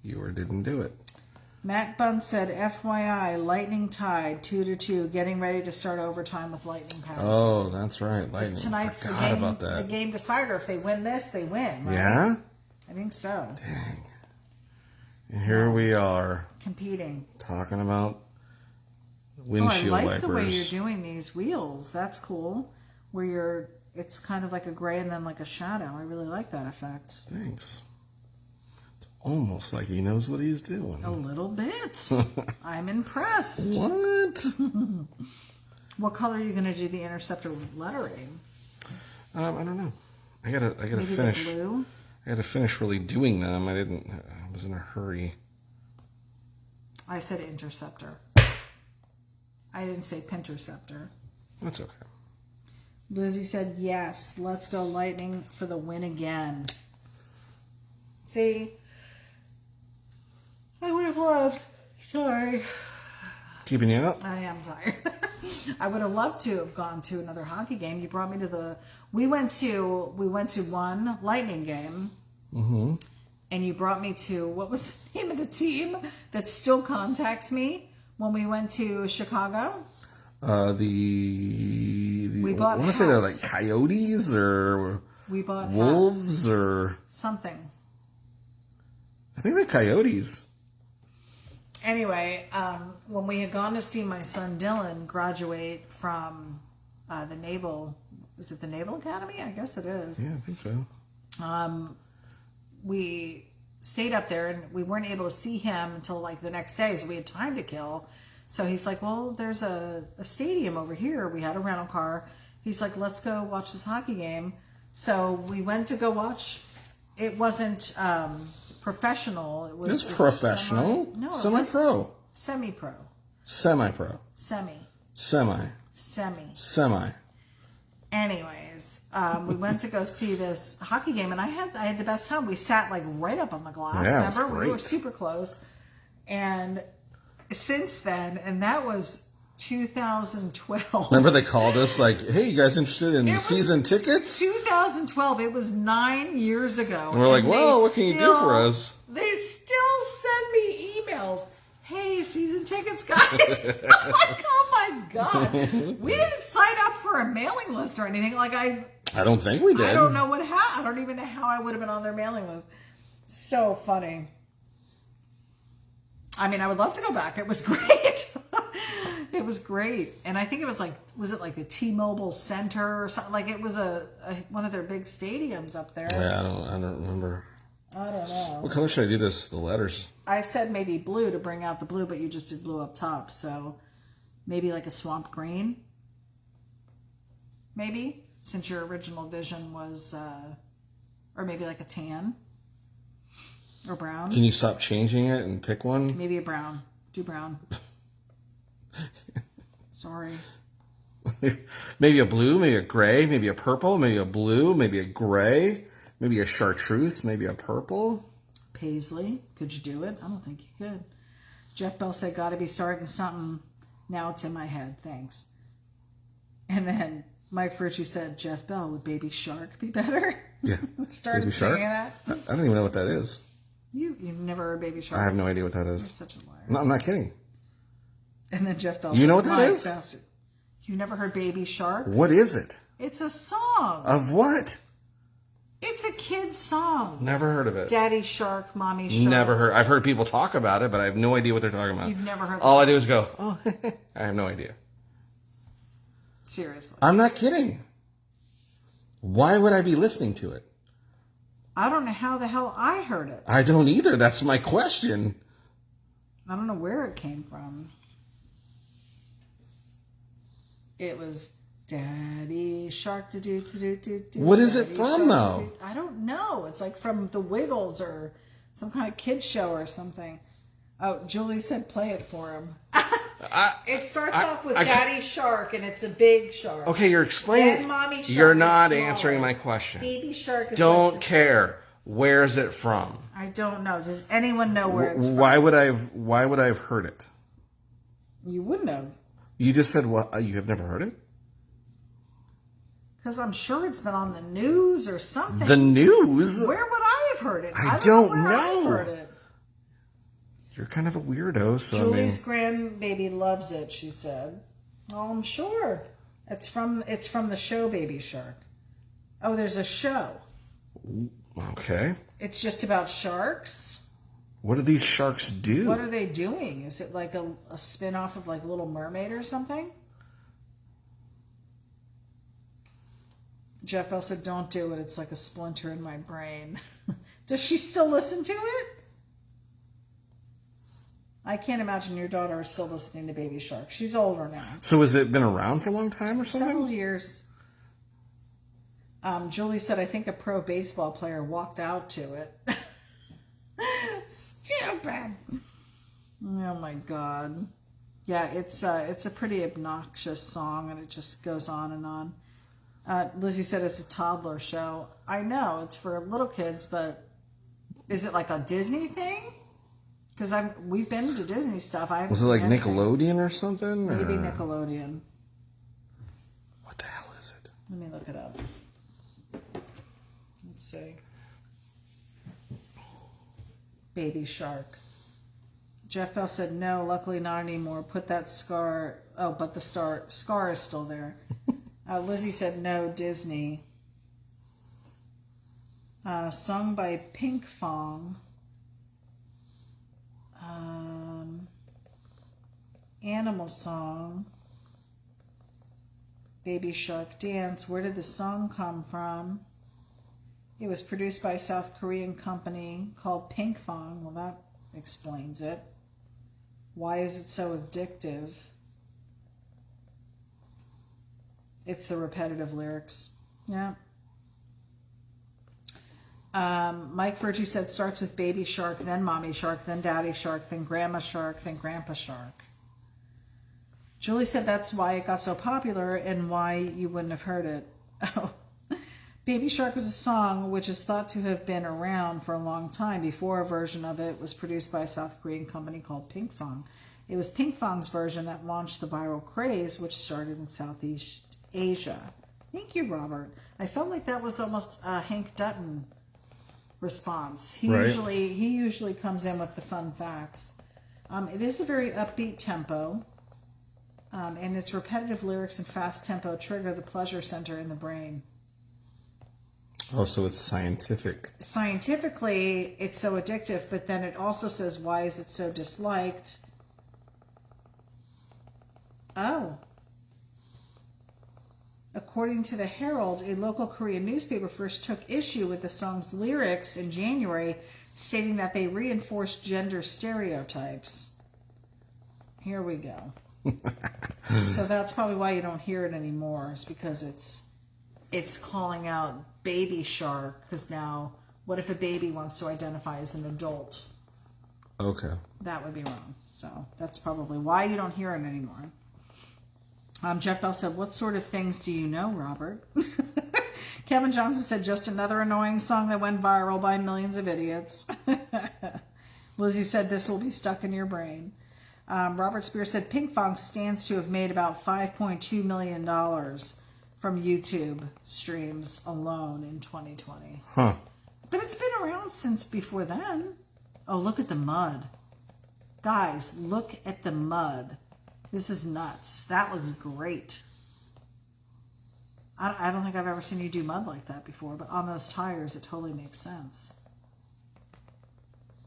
you didn't do it. Matt Bunn said, FYI, Lightning Tide, 2-2, getting ready to start overtime with Lightning Power. Oh, that's right. Lightning. Tonight's the Forgot game, about that. the game decider. If they win this, they win, right? Yeah? I think so. And here we are Competing. talking about Oh, I windshield like wipers. the way you're doing these wheels. That's cool. Where it's kind of like a gray and then like a shadow. I really like that effect. Thanks. It's almost like he knows what he's doing. A little bit. I'm impressed. What? What color are you going to do the Interceptor lettering? I don't know. I gotta Maybe finish. the blue? I gotta finish really doing them. I was in a hurry. I said Interceptor. I didn't say Pinterceptor. That's okay. Lizzie said, yes, let's go Lightning for the win again. See? I would have loved. Sorry. Keeping you up? I am tired. I would have loved to have gone to another hockey game. You brought me to we went to one Lightning game. Mm-hmm. And you brought me to, what was the name of the team that still contacts me when we went to Chicago? We bought I want to say they're like hats. coyotes or We bought wolves hats. or Something. I think they're coyotes. Anyway, when we had gone to see my son Dylan graduate from the Naval, is it the Naval Academy? I guess it is. Yeah, I think so. We stayed up there and we weren't able to see him until like the next day, so we had time to kill. So he's like, well, there's a stadium over here. We had a rental car. He's like, let's go watch this hockey game. So we went to go watch. It wasn't professional. It was Professional? No, Semi-pro. Semi-pro. Semi-pro. Semi. Semi. Anyways, we went to go see this hockey game, and I had the best time. We sat like right up on the glass. Yeah, it was remember, we were great. super close. And since then, and that was 2012. Remember they called us like, hey, you guys interested in It was season tickets? 2012. It was 9 years ago. And we're like, they whoa, what can you do for us? They still send me emails. Hey, season tickets, guys. I'm like, oh my God. We didn't sign up for a mailing list or anything. Like, I don't think we did. I don't know what happened. I don't even know how I would have been on their mailing list. So funny. I mean, I would love to go back. It was great. It was great. And I think it was like, was it like the T-Mobile Center or something? Like it was one of their big stadiums up there. Yeah, I don't remember. I don't know. What color should I do this? The letters. I said maybe blue to bring out the blue, but you just did blue up top. So maybe like a swamp green. Maybe, since your original vision was, or maybe like a tan or brown. Can you stop changing it and pick one? Maybe a brown. Do brown. Sorry. Maybe a blue, maybe a gray, maybe a purple, maybe a blue, maybe a gray, maybe a chartreuse, maybe a purple. Paisley, could you do it? I don't think you could. Jeff Bell said, gotta be starting something. Now it's in my head. Thanks. And then Mike Ferrucci said, Jeff Bell, would Baby Shark be better? Yeah. Started Baby Shark? singing that. I don't even know what that is. You've never heard Baby Shark? I have no idea what that is. You're such a liar. No, I'm not kidding. And then Jeff Bell You said, know what that "Mike is? Bastard. You never heard Baby Shark? What is it? It's a song. Of what? It's a kid's song. Never heard of it. Daddy Shark, Mommy Shark. Never heard. I've heard people talk about it, but I have no idea what they're talking about. You've never heard All the I do is go, oh, I have no idea. Seriously. I'm not kidding. Why would I be listening to it? I don't know how the hell I heard it. I don't either. That's my question. I don't know where it came from. It was Daddy Shark to do. What is it from, though? I don't know. It's like from The Wiggles or some kind of kid show or something. Oh, Julie said play it for him. It starts off with Daddy Shark, and it's a big shark. Okay, you're explaining. Then Mommy Shark You're is not smaller. answering my question. Baby Shark is Don't like care. Where's it from? I don't know. Does anyone know where it's from? Why would I have heard it? You wouldn't have. You just said what? You have never heard it? Because I'm sure it's been on the news or something. The news? Where would I have heard it? I don't don't where I've know. heard it. You're kind of a weirdo, so Julie's grandbaby loves it, she said. Well, I'm sure. It's from the show Baby Shark. Oh, there's a show. Okay. It's just about sharks. What do these sharks do? What are they doing? Is it like a spin-off of like Little Mermaid or something? Jeff Bell said, don't do it. It's like a splinter in my brain. Does she still listen to it? I can't imagine your daughter is still listening to Baby Shark. She's older now. So has it been around for a long time or something? Several years. Julie said, I think a pro baseball player walked out to it. Stupid. Oh my God. Yeah, it's a pretty obnoxious song, and it just goes on and on. Lizzie said it's a toddler show. I know, it's for little kids, but is it like a Disney thing? Because we've been to Disney stuff. Was it like Nickelodeon or something? Maybe Nickelodeon. What the hell is it? Let me look it up. Let's see. Baby Shark. Jeff Bell said, no, luckily not anymore. Put that scar. Oh, but the scar is still there. Lizzie said, no, Disney. Sung by Pink Fong. Animal song. Baby Shark Dance. Where did the song come from? It was produced by a South Korean company called Pink Fong. Well, that explains it. Why is it so addictive? It's the repetitive lyrics. Yeah. Mike Fergie said starts with Baby Shark, then Mommy Shark, then Daddy Shark, then Grandma Shark, then Grandpa Shark. Julie said that's why it got so popular and why you wouldn't have heard it. Oh. Baby Shark is a song which is thought to have been around for a long time before a version of it was produced by a South Korean company called Pink Fong. It was Pink Fong's version that launched the viral craze, which started in Southeast Asia. Thank you, Robert. I felt like that was almost a Hank Dutton response. He usually comes in with the fun facts. It is a very upbeat tempo, and its repetitive lyrics and fast tempo trigger the pleasure center in the brain. Oh, so it's scientific. Scientifically, it's so addictive, but then it also says, why is it so disliked? Oh. According to the Herald, a local Korean newspaper first took issue with the song's lyrics in January, stating that they reinforced gender stereotypes. Here we go. So that's probably why you don't hear it anymore, is because it's calling out baby shark, because now what if a baby wants to identify as an adult? Okay. That would be wrong. So that's probably why you don't hear it anymore. Jeff Bell said, what sort of things do you know, Robert? Kevin Johnson said, just another annoying song that went viral by millions of idiots. Lizzie said, this will be stuck in your brain. Robert Spear said, Pink Funk stands to have made about $5.2 million from YouTube streams alone in 2020. Huh. But it's been around since before then. Oh, look at the mud. Guys, look at the mud. This is nuts. That looks great. I don't think I've ever seen you do mud like that before, but on those tires, it totally makes sense.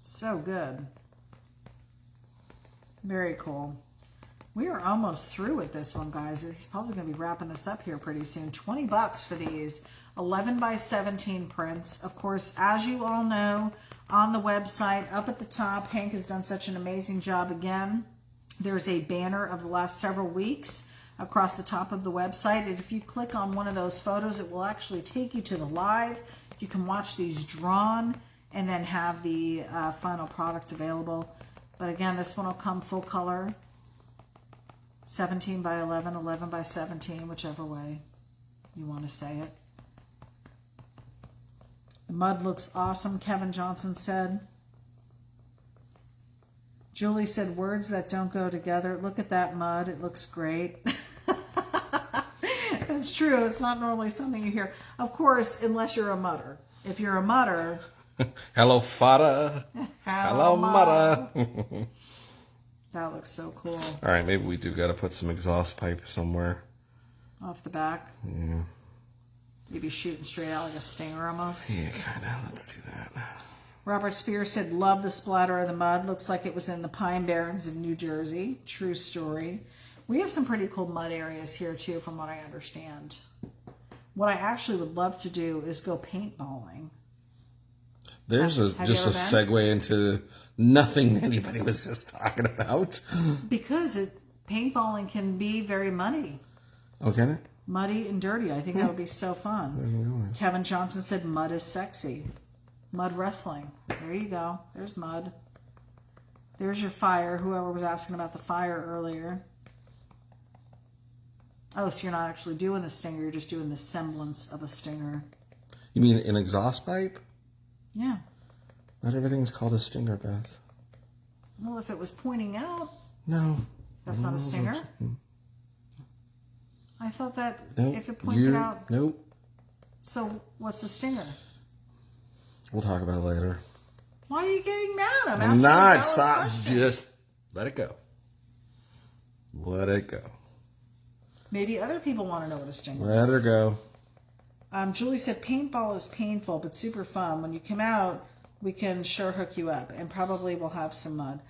So good. Very cool. We are almost through with this one, guys. He's probably going to be wrapping this up here pretty soon. $20 for these 11 by 17 prints. Of course, as you all know, on the website, up at the top, Hank has done such an amazing job again. There's a banner of the last several weeks across the top of the website. And if you click on one of those photos, it will actually take you to the live. You can watch these drawn and then have the final product available. But again, this one will come full color. 17 by 11, 11 by 17, whichever way you want to say it. The mud looks awesome, Kevin Johnson said. Julie said, words that don't go together. Look at that mud. It looks great. That's true. It's not normally something you hear. Of course, unless you're a mudder. If you're a mudder. Hello, fada. Hello, mudder. That looks so cool. All right, maybe we do got to put some exhaust pipe somewhere. Off the back. Yeah. Maybe shooting straight out like a stinger almost. Yeah, kind of. Let's do that. Robert Spears said, love the splatter of the mud. Looks like it was in the Pine Barrens of New Jersey. True story. We have some pretty cool mud areas here, too, from what I understand. What I actually would love to do is go paintballing. There's just a segue into nothing anybody was just talking about. Because paintballing can be very muddy. Oh, can it? Muddy and dirty. I think that would be so fun. Kevin Johnson said, mud is sexy. Mud wrestling. There you go. There's mud. There's your fire. Whoever was asking about the fire earlier. Oh, so you're not actually doing the stinger. You're just doing the semblance of a stinger. You mean an exhaust pipe? Yeah. Not everything's called a stinger, Beth. Well, if it was pointing out. No. That's not a stinger? I thought that Nope. if it pointed out. Nope. So what's the stinger? We'll talk about it later. Why are you getting mad? I'm I'm asking not. a Stop. question. Just let it go. Let it go. Maybe other people want to know what a stinger Let her go. Julie said, paintball is painful, but super fun. When you come out, we can sure hook you up, and probably we'll have some mud.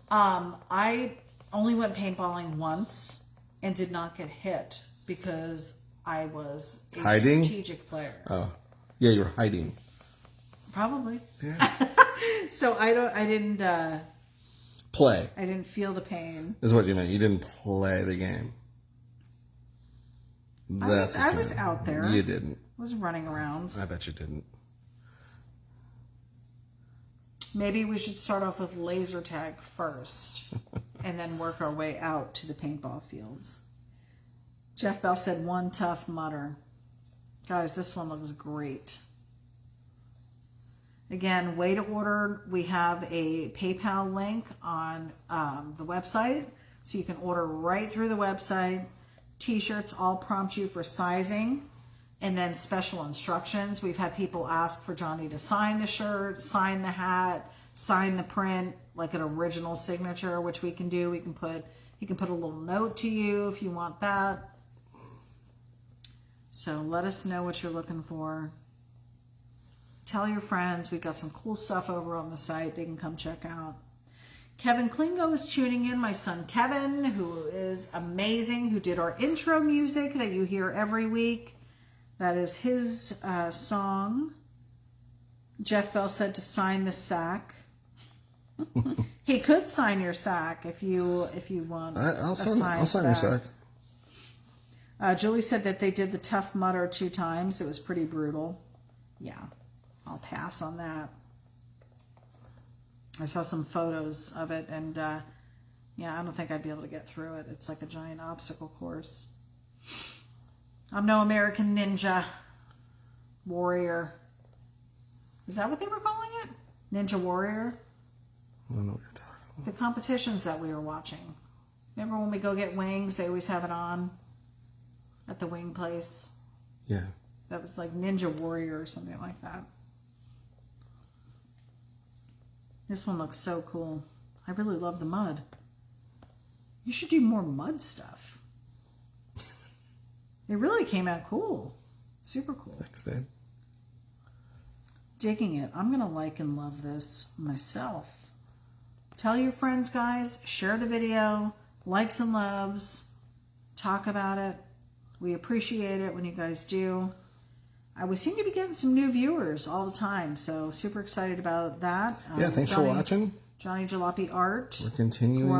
I only went paintballing once and did not get hit because I was a hiding? Strategic player. Oh, yeah, you're hiding. Probably. Yeah. So I didn't Play. I didn't feel the pain. Is what you meant. You didn't play the game. I was out there. You didn't. I was running around. I bet you didn't. Maybe we should start off with laser tag first and then work our way out to the paintball fields. Jeff Bell said, one tough mudder. Guys, this one looks great. Again, way to order. We have a PayPal link on the website, so you can order right through the website. T-shirts all prompt you for sizing and then special instructions. We've had people ask for Johnny to sign the shirt, sign the hat, sign the print, like an original signature, which we can do. He can put a little note to you if you want that. So let us know what you're looking for. Tell your friends. We've got some cool stuff over on the site they can come check out. Kevin Klingo is tuning in. My son Kevin, who is amazing, who did our intro music that you hear every week. That is his song. Jeff Bell said to sign the sack. He could sign your sack if you want. I'll sign your sack. Julie said that they did the Tough Mudder 2 times. It was pretty brutal. Yeah, I'll pass on that. I saw some photos of it, and yeah, I don't think I'd be able to get through it. It's like a giant obstacle course. I'm no American Ninja Warrior. Is that what they were calling it? Ninja Warrior? I don't know what you're talking about. The competitions that we were watching. Remember when we go get wings, they always have it on at the wing place? Yeah. That was like Ninja Warrior or something like that. This one looks so cool. I really love the mud. You should do more mud stuff. It really came out cool. Super cool. Thanks, babe. Digging it. I'm going to like and love this myself. Tell your friends, guys. Share the video. Likes and loves. Talk about it. We appreciate it when you guys do. We seem to be getting some new viewers all the time, so super excited about that. Yeah, thanks for watching. Johnny Jalopy Art. We're continuing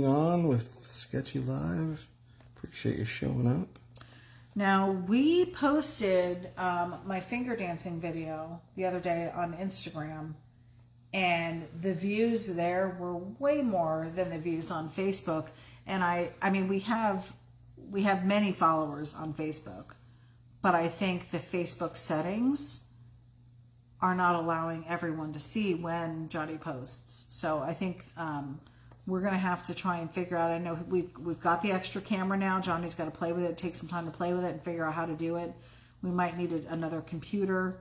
on with Sketchy Live. Appreciate you showing up. Now, we posted my finger dancing video the other day on Instagram, and the views there were way more than the views on Facebook. And I mean, we have many followers on Facebook, but I think the Facebook settings are not allowing everyone to see when Johnny posts. So I think we're going to have to try and figure out. I know we've got the extra camera now. Johnny's got to play with it, take some time to play with it and figure out how to do it. We might need another computer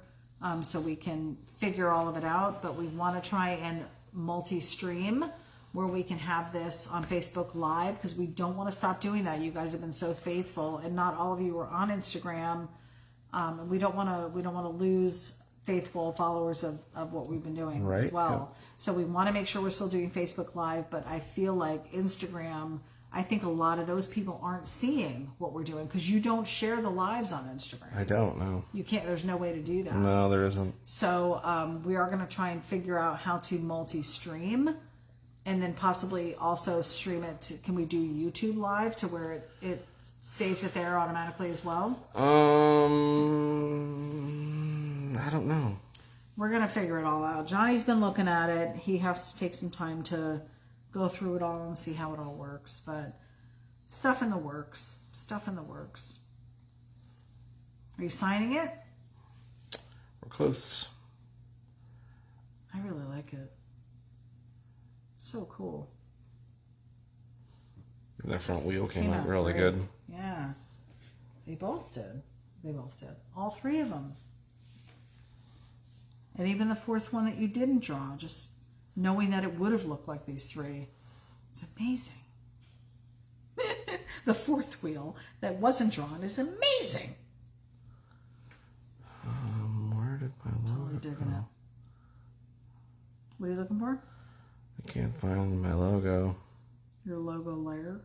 so we can figure all of it out. But we want to try and multi-stream where we can have this on Facebook Live, because we don't want to stop doing that. You guys have been so faithful, and not all of you are on Instagram. We don't want to lose faithful followers of what we've been doing as well. Yeah. So we want to make sure we're still doing Facebook Live, but I feel like Instagram, I think a lot of those people aren't seeing what we're doing, because you don't share the lives on Instagram. I don't know. You can't. There's no way to do that. No, there isn't. So we are going to try and figure out how to multi-stream, and then possibly also stream it to, can we do YouTube Live to where it saves it there automatically as well? I don't know. We're going to figure it all out. Johnny's been looking at it. He has to take some time to go through it all and see how it all works. But stuff in the works. Stuff in the works. Are you signing it? We're close. I really like it. So cool. That front wheel came out really good. Yeah. They both did. They both did. All three of them. And even the fourth one that you didn't draw, just knowing that it would have looked like these three. It's amazing. The fourth wheel that wasn't drawn is amazing. Where did my logo Totally digging it. What are you looking for? I can't find my logo. Your logo layer.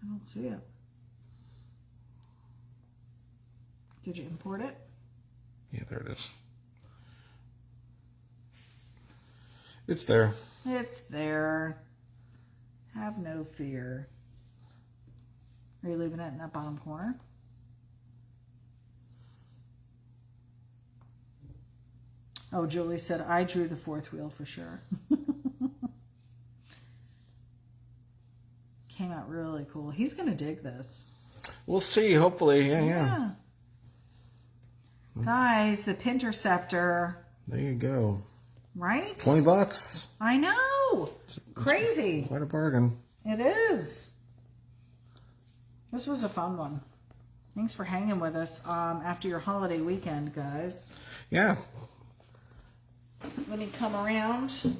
I don't see it. Did you import it? Yeah, there it is. It's there. It's there. Have no fear. Are you leaving it in that bottom corner? Oh, Julie said, I drew the fourth wheel for sure. Came out really cool. He's going to dig this. We'll see, hopefully. Yeah. Guys, the Pinterceptor. There you go. Right? $20. I know. Crazy. Quite a bargain. It is. This was a fun one. Thanks for hanging with us after your holiday weekend, guys. Yeah. Let me come around.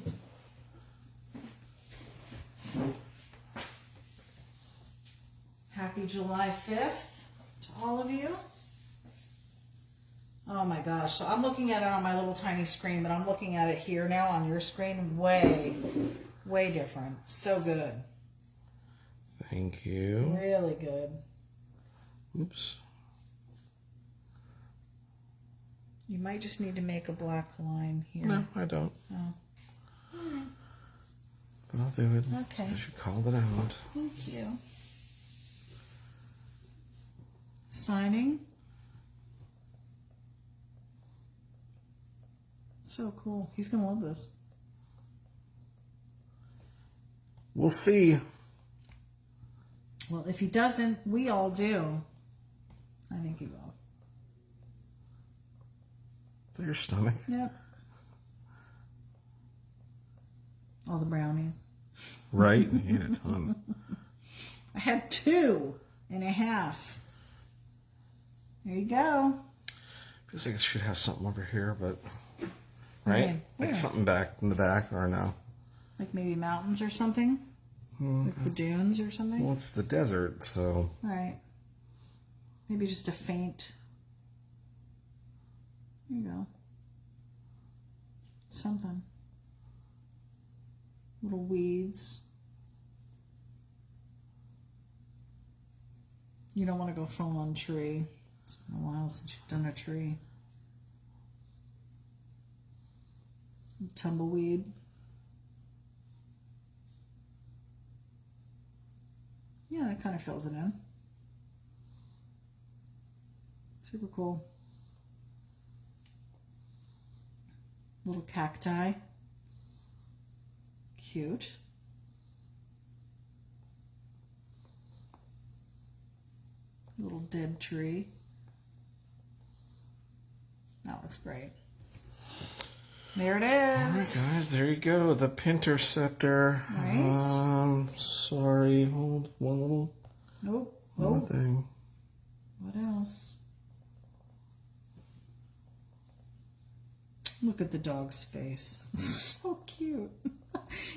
Happy July 5th to all of you. Oh my gosh. So I'm looking at it on my little tiny screen, but I'm looking at it here now on your screen. Way different. So good. Thank you. Really good. Oops. You might just need to make a black line here. No, I don't. Oh. But I'll do it. Okay. I should call it out. Thank you. Signing. So cool. He's going to love this. We'll see. Well, if he doesn't, we all do. I think he will. Is that your stomach? Yep. All the brownies. Right? You ate a ton. I had 2.5. There you go. Feels like I should have something over here, but... Right? Where? Like something back in the back, or no? Like maybe mountains or something? Like the dunes or something? Well, it's the desert, so... All right. Maybe just a faint... There you go. Something. Little weeds. You don't want to go full on tree. It's been a while since you've done a tree. Tumbleweed. Yeah, that kind of fills it in. Super cool. Little cacti. Cute. Little dead tree. That looks great. There it is. All right, guys, there you go. The Pinterceptor. Right. Sorry. Hold one little Nope. more Oh, thing. what else? Look at the dog's face. So cute.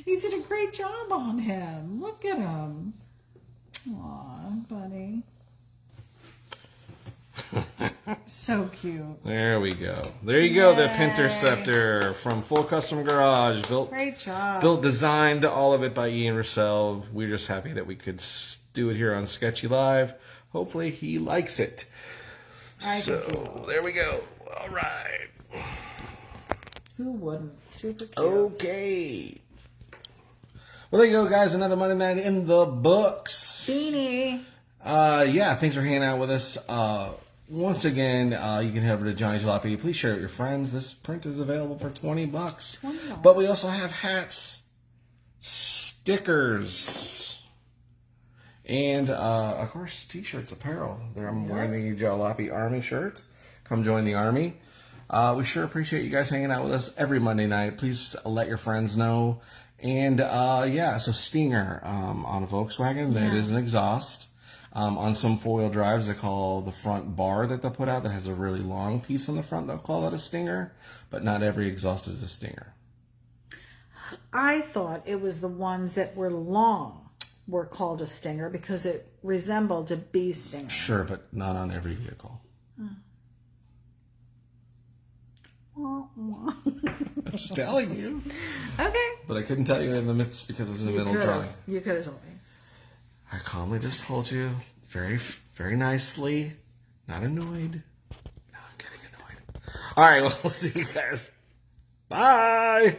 You did a great job on him. Look at him. Aw, buddy. So cute. There we go. There you go. The Yay. Pinterceptor from Full Custom Garage. Great job. Built, designed, all of it by Ian Russell. We're just happy that we could do it here on Sketchy Live. Hopefully he likes it. So there we go. All right. Who wouldn't? Super cute. Okay. Well, there you go, guys. Another Monday night in the books. Beanie. Yeah, thanks for hanging out with us. Once again, you can head over to Johnny Jalopy. Please share it with your friends. This print is available for $20. $20. But we also have hats, stickers, and of course, t-shirts, apparel. There, I'm wearing the Jalopy Army shirt. Come join the Army. We sure appreciate you guys hanging out with us every Monday night. Please let your friends know. And yeah, so Stinger on a Volkswagen, that is an exhaust. On some four-wheel drives, they call the front bar that they'll put out that has a really long piece on the front, they'll call that a Stinger. But not every exhaust is a Stinger. I thought it was the ones that were long were called a Stinger because it resembled a bee stinger. Sure, but not on every vehicle. I'm just telling you. Okay. But I couldn't tell you in the midst because it was in the middle of drawing. You could have told me. I calmly just told you very, very nicely. Not annoyed. No, I'm getting annoyed. All right, well, we'll see you guys. Bye.